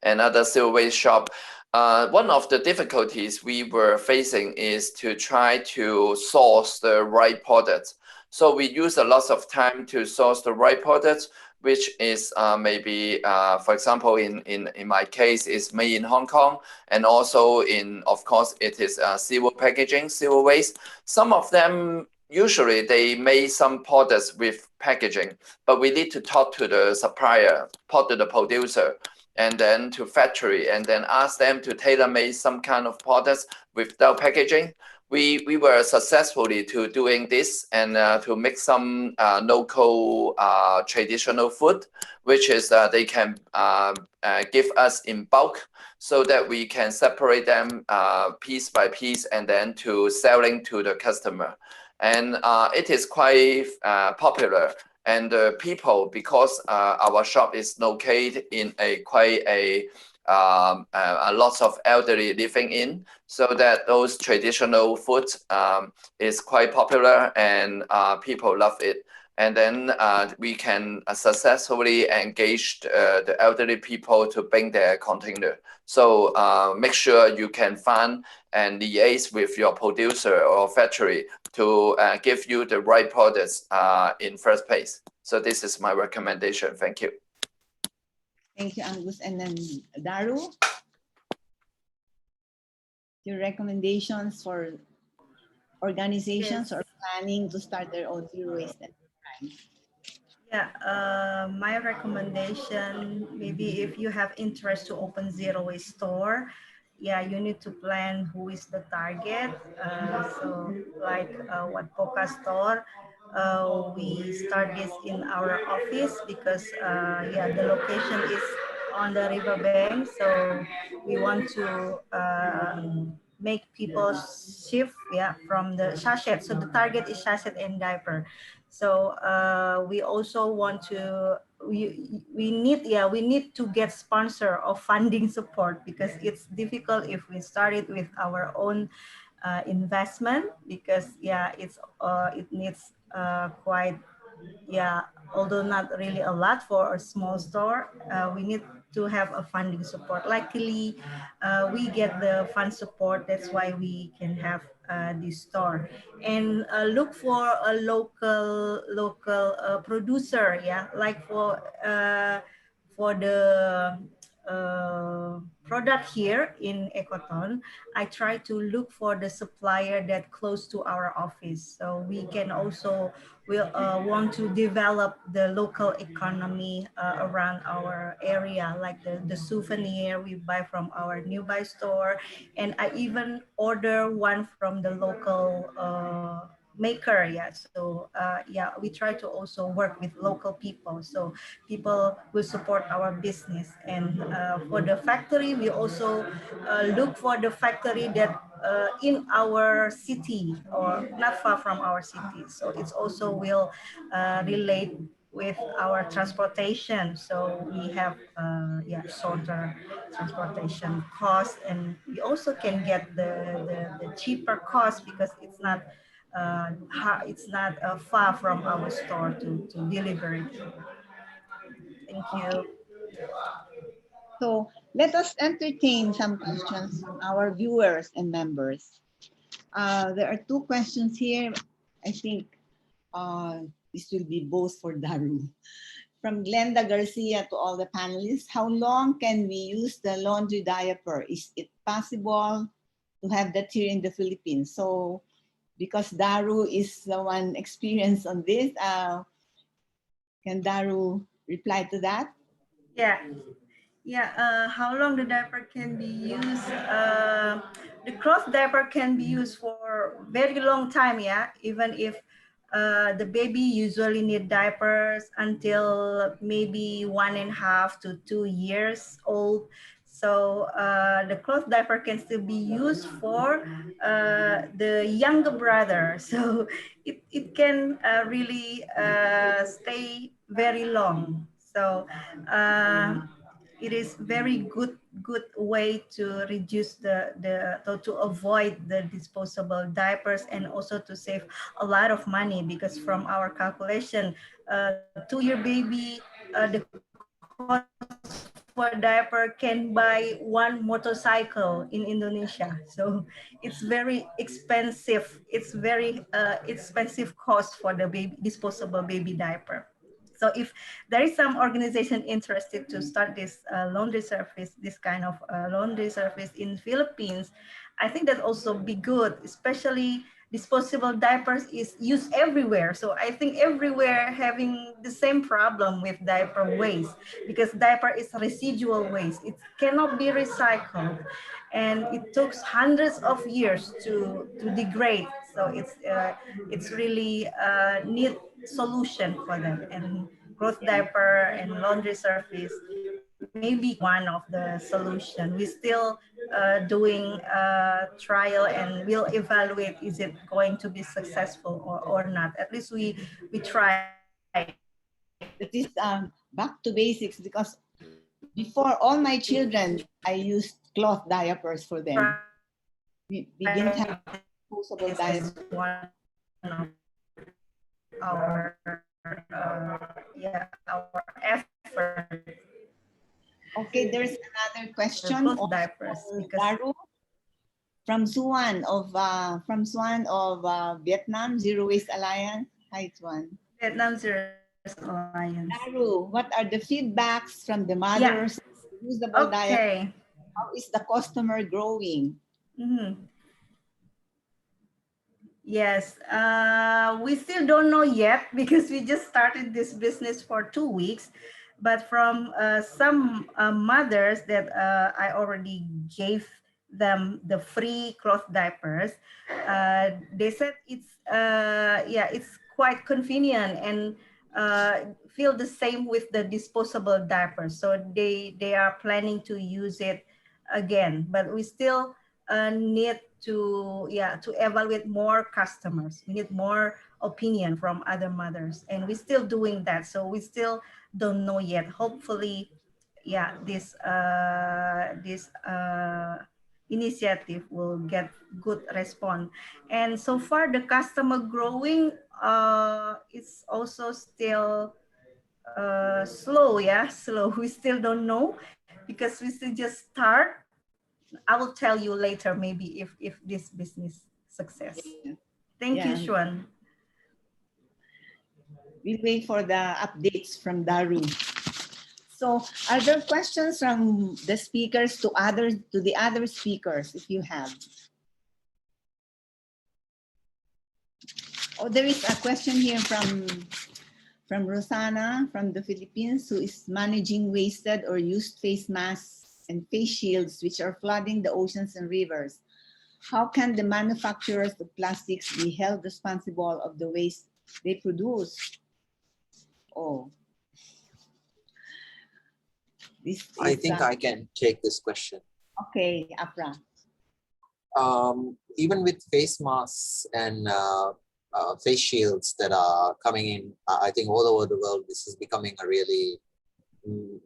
another zero waste shop. One of the difficulties we were facing is to try to source the right products. So we use a lot of time to source the right products, which is maybe, for example, in my case, is made in Hong Kong, and also of course, it is zero packaging, zero waste. Some of them, usually they make some products with packaging, but we need to talk to the supplier, talk to the producer, and then to factory, and then ask them to tailor-make some kind of products without packaging. We were successfully to doing this and to make some local traditional food, which is they can give us in bulk so that we can separate them piece by piece and then to selling to the customer. And it is quite popular. And people, because our shop is located in a lots of elderly living in, so that those traditional foods is quite popular and people love it. And then we can successfully engage the elderly people to bring their container. So make sure you can find and liaise with your producer or factory to give you the right products in first place. So this is my recommendation. Thank you. Thank you, Angus. And then Daru, your recommendations for organizations or planning to start their own zero waste enterprise. Yeah, my recommendation, maybe if you have interest to open zero waste store, yeah, you need to plan who is the target. So like what Poca store, we start this in our office because yeah, the location is on the riverbank. So we want to make people shift, yeah, from the sachet. So the target is sachet and diaper. So we also want to, we need to get sponsor or funding support, because it's difficult if we started with our own investment, because yeah, it needs quite, yeah, although not really a lot for a small store, we need to have a funding support. Luckily, we get the fund support. That's why we can have this store. And look for a local producer. Yeah, like for the product here in ECOTON, I try to look for the supplier that close to our office. So we can also want to develop the local economy around our area, like the souvenir we buy from our nearby store. And I even order one from the local maker. Yeah, so yeah, we try to also work with local people, so people will support our business. And for the factory, we also look for the factory that in our city or not far from our city, so it's also will relate with our transportation, so we have yeah, shorter transportation cost, and we also can get the cheaper cost, because it's not far from our store to deliver it. Thank you. So let us entertain some questions from our viewers and members. There are two questions here, I think this will be both for Daru. From Glenda Garcia to all the panelists, how long can we use the laundry diaper? Is it possible to have that here in the Philippines? So because Daru is the one experienced on this, can Daru reply to that? Yeah. Yeah, how long the diaper can be used? The cloth diaper can be used for very long time, yeah, even if the baby usually need diapers until maybe 1.5 to 2 years old. So the cloth diaper can still be used for the younger brother. So it can really stay very long. So it is very good way to reduce to avoid the disposable diapers, and also to save a lot of money, because from our calculation, 2-year baby, the cost for diaper can buy one motorcycle in Indonesia. So it's very expensive. It's very expensive cost for the baby disposable baby diaper. So if there is some organization interested to start this laundry service, this kind of laundry service in Philippines, I think that also be good, especially disposable diapers is used everywhere. So I think everywhere having the same problem with diaper waste, because diaper is residual waste. It cannot be recycled, and it took hundreds of years to degrade. So it's really need solution for them, and cloth diaper and laundry surface maybe one of the solution. We still doing trial, and we'll evaluate is it going to be successful or not. At least we try. That is back to basics, because before all my children, I used cloth diapers for them. We didn't have disposable diapers. One of our our effort. Okay, there's another question Cloth diapers, because Daru from Suan of Vietnam Zero Waste Alliance. Hi, Suan. Vietnam Zero Waste Alliance. Daru, what are the feedbacks from the mothers? Usable diaper? Okay. How is the customer growing? Mm-hmm. Yes, we still don't know yet because we just started this business for 2 weeks. But from some mothers that I already gave them the free cloth diapers, they said it's it's quite convenient, and feel the same with the disposable diapers. So they are planning to use it again, but we still need to evaluate more customers. We need more opinion from other mothers, and we're still doing that. So we still don't know yet. Hopefully, this initiative will get good response. And so far, the customer growing is also still slow. Slow. We still don't know because we still just start. I will tell you later, maybe if this business success. Thank you, Xuan. We'll wait for the updates from Daru. So are there questions from the speakers to the other speakers, if you have? Oh, there is a question here from Rosana from the Philippines, who is managing wasted or used face masks and face shields, which are flooding the oceans and rivers. How can the manufacturers of plastics be held responsible of the waste they produce? Oh, I think I can take this question. Okay, Afra. Even with face masks and face shields that are coming in, I think all over the world, this is becoming a really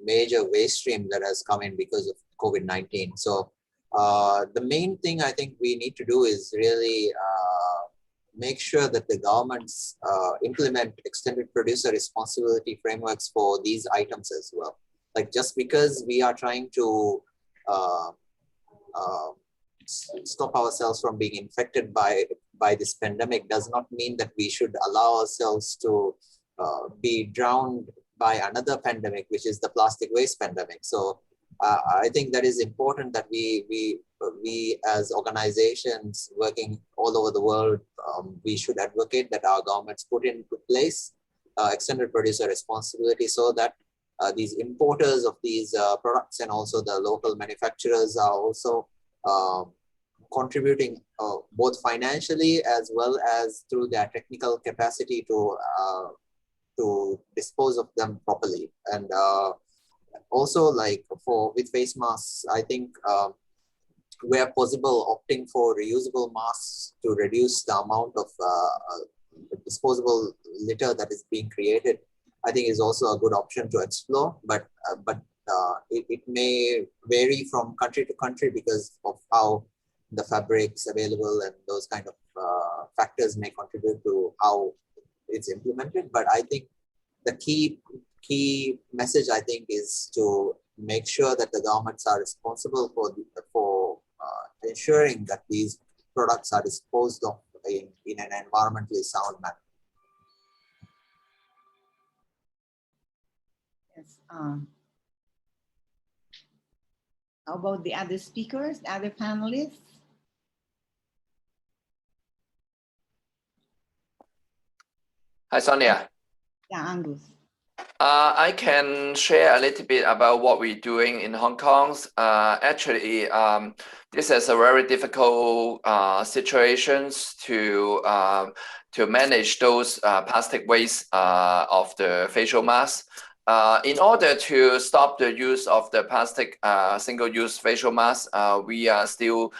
major waste stream that has come in because of COVID-19. So the main thing I think we need to do is really make sure that the governments implement extended producer responsibility frameworks for these items as well. Like, just because we are trying to stop ourselves from being infected by by this pandemic does not mean that we should allow ourselves to be drowned by another pandemic, which is the plastic waste pandemic. So I think that is important that we as organizations working all over the world, we should advocate that our governments put into place extended producer responsibility, so that these importers of these products and also the local manufacturers are also contributing both financially as well as through their technical capacity to dispose of them properly. And also, like with face masks, I think where possible, opting for reusable masks to reduce the amount of disposable litter that is being created, I think is also a good option to explore. But it may vary from country to country because of how the fabrics available and those kind of factors may contribute to how it's implemented. But I think the key message, I think, is to make sure that the governments are responsible for ensuring that these products are disposed of in an environmentally sound manner. Yes. How about the other speakers, the other panelists? Hi, Sonia. Yeah, Angus. I can share a little bit about what we're doing in Hong Kong. Actually, this is a very difficult situations to manage those plastic waste of the facial mask. In order to stop the use of the plastic single-use facial mask, we are still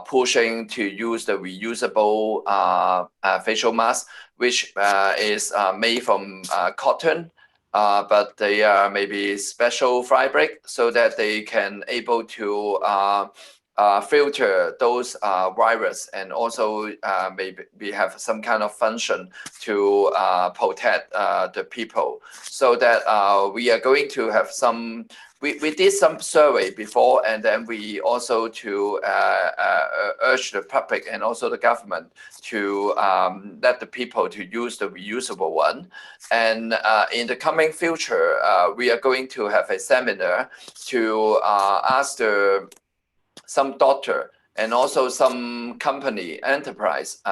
pushing to use the reusable facial mask, which is made from cotton. But they are maybe special fabric so that they can able to filter those virus, and also maybe we have some kind of function to protect the people. So that we are going to have some, we did some survey before, and then we also to urge the public and also the government to let the people to use the reusable one. And in the coming future, we are going to have a seminar to ask some doctor and also some company enterprise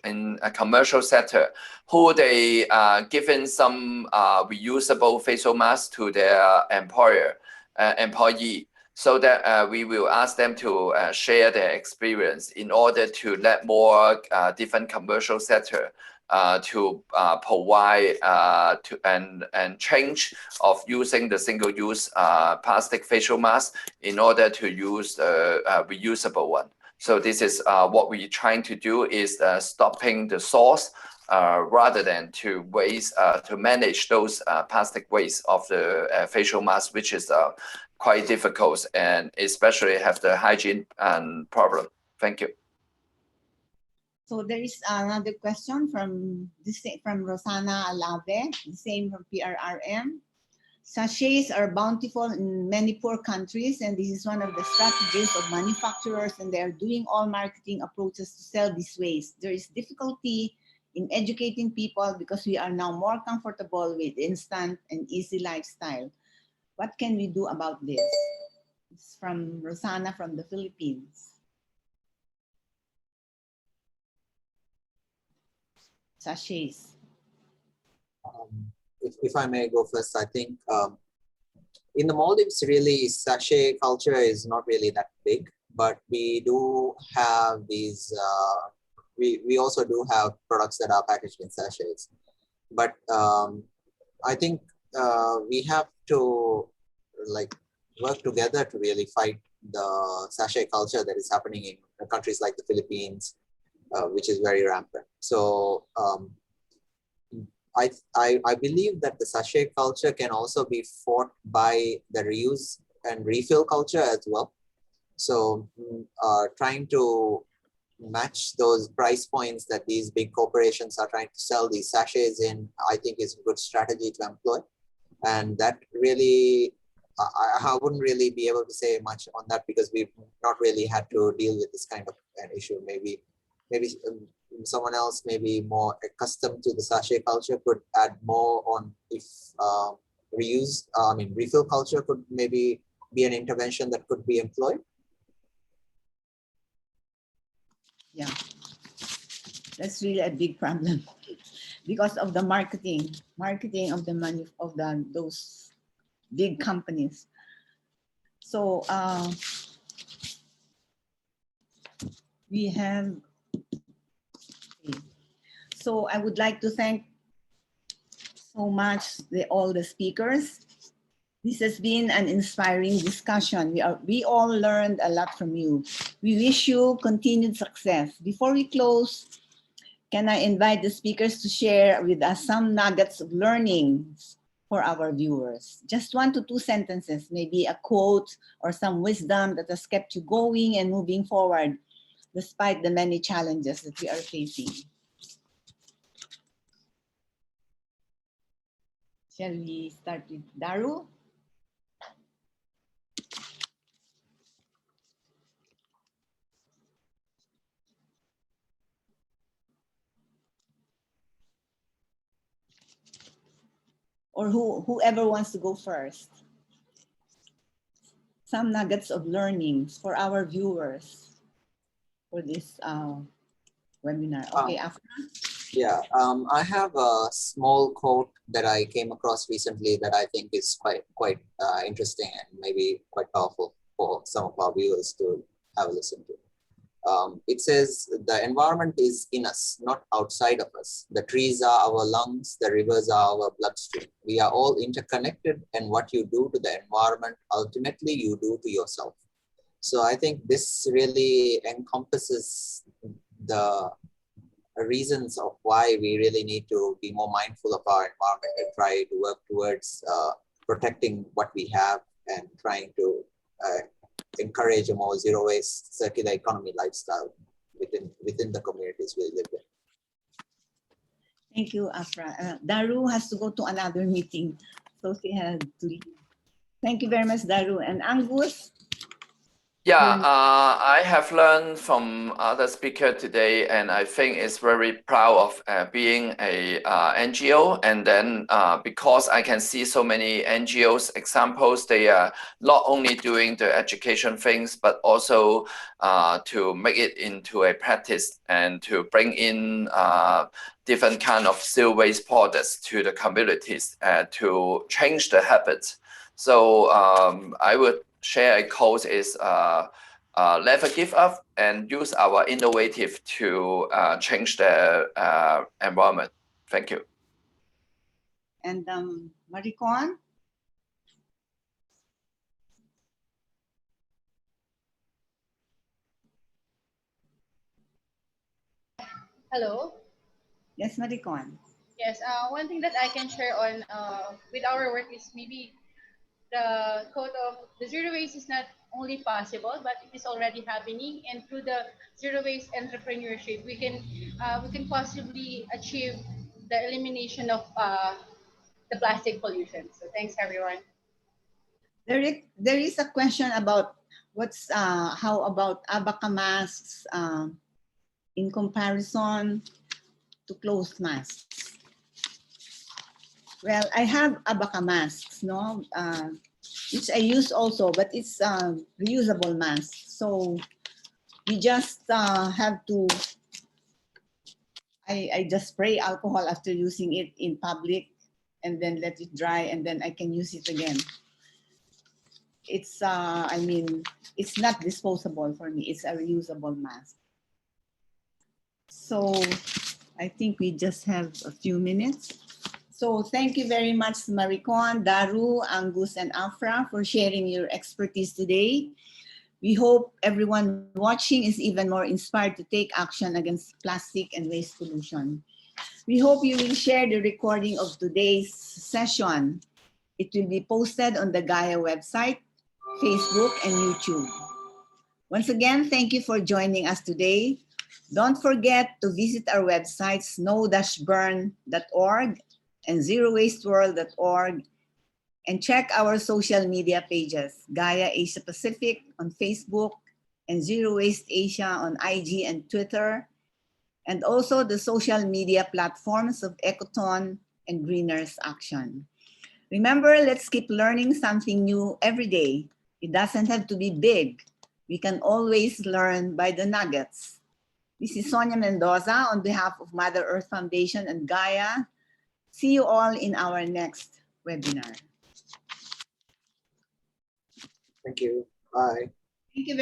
in a commercial sector who they given some reusable facial mask to their employee, so that we will ask them to share their experience in order to let more different commercial sector to provide and change of using the single-use plastic facial mask in order to use the reusable one. So this is what we're trying to do, is stopping the source rather than to waste to manage those plastic waste of the facial mask, which is quite difficult, and especially have the hygiene problem. Thank you. So there is another question from Rosana Alave, the same from PRRM. Sachets are bountiful in many poor countries, and this is one of the strategies of manufacturers, and they are doing all marketing approaches to sell this waste. There is difficulty in educating people because we are now more comfortable with instant and easy lifestyle. What can we do about this? It's from Rosana from the Philippines. Sachets. If I may go first, I think in the Maldives, really, sachet culture is not really that big, but we do have these, we also do have products that are packaged in sachets. But I think we have to work together to really fight the sachet culture that is happening in countries like the Philippines, which is very rampant. So I believe that the sachet culture can also be fought by the reuse and refill culture as well. So trying to match those price points that these big corporations are trying to sell these sachets in, I think is a good strategy to employ. And that really, I wouldn't really be able to say much on that because we've not really had to deal with this kind of an issue. Maybe maybe someone else maybe more accustomed to the sachet culture could add more on if refill culture could maybe be an intervention that could be employed. Yeah, that's really a big problem because of the marketing of the money of those big companies. So we have. So I would like to thank so much all the speakers. This has been an inspiring discussion. We all learned a lot from you. We wish you continued success. Before we close, can I invite the speakers to share with us some nuggets of learnings for our viewers? Just 1 to 2 sentences, maybe a quote or some wisdom that has kept you going and moving forward despite the many challenges that we are facing. Shall we start with Daru? Or whoever wants to go first. Some nuggets of learnings for our viewers for this webinar. Okay, Afra. Yeah, I have a small quote that I came across recently that I think is quite interesting and maybe quite powerful for some of our viewers to have a listen to. It says, the environment is in us, not outside of us. The trees are our lungs, the rivers are our bloodstream. We are all interconnected, and what you do to the environment, ultimately you do to yourself. So I think this really encompasses the reasons of why we really need to be more mindful of our environment and try to work towards protecting what we have and trying to encourage a more zero waste circular economy lifestyle within the communities we live in. Thank you, Afra. Daru has to go to another meeting, so she had to leave. Thank you very much, Daru. And Angus? Yeah, I have learned from other speaker today, and I think it's very proud of being a NGO. And then because I can see so many NGOs examples, they are not only doing the education things, but also to make it into a practice and to bring in different kind of zero waste products to the communities to change the habits. So I would share a quote is never give up and use our innovative to change the environment. Thank you. And Maricon? Hello. Yes, Maricon. Yes, one thing that I can share on with our work is maybe the quote of the zero waste is not only possible, but it is already happening. And through the zero waste entrepreneurship, we can possibly achieve the elimination of the plastic pollution. So thanks, everyone. There is a question about how about abaca masks in comparison to cloth masks. Well, I have abaca masks, no, which I use also, but it's reusable mask. So you just have to. I just spray alcohol after using it in public, and then let it dry, and then I can use it again. It's I mean, it's not disposable for me. It's a reusable mask. So I think we just have a few minutes. So thank you very much, Maricon, Daru, Angus, and Afra for sharing your expertise today. We hope everyone watching is even more inspired to take action against plastic and waste pollution. We hope you will share the recording of today's session. It will be posted on the Gaia website, Facebook, and YouTube. Once again, thank you for joining us today. Don't forget to visit our websites, no-burn.org and zerowasteworld.org, and check our social media pages, Gaia Asia Pacific on Facebook and Zero Waste Asia on IG and Twitter, and also the social media platforms of ECOTON and Greeners Action. Remember, let's keep learning something new every day. It doesn't have to be big. We can always learn by the nuggets. This is Sonia Mendoza on behalf of Mother Earth Foundation and Gaia. See you all in our next webinar. Thank you. Bye. Thank you.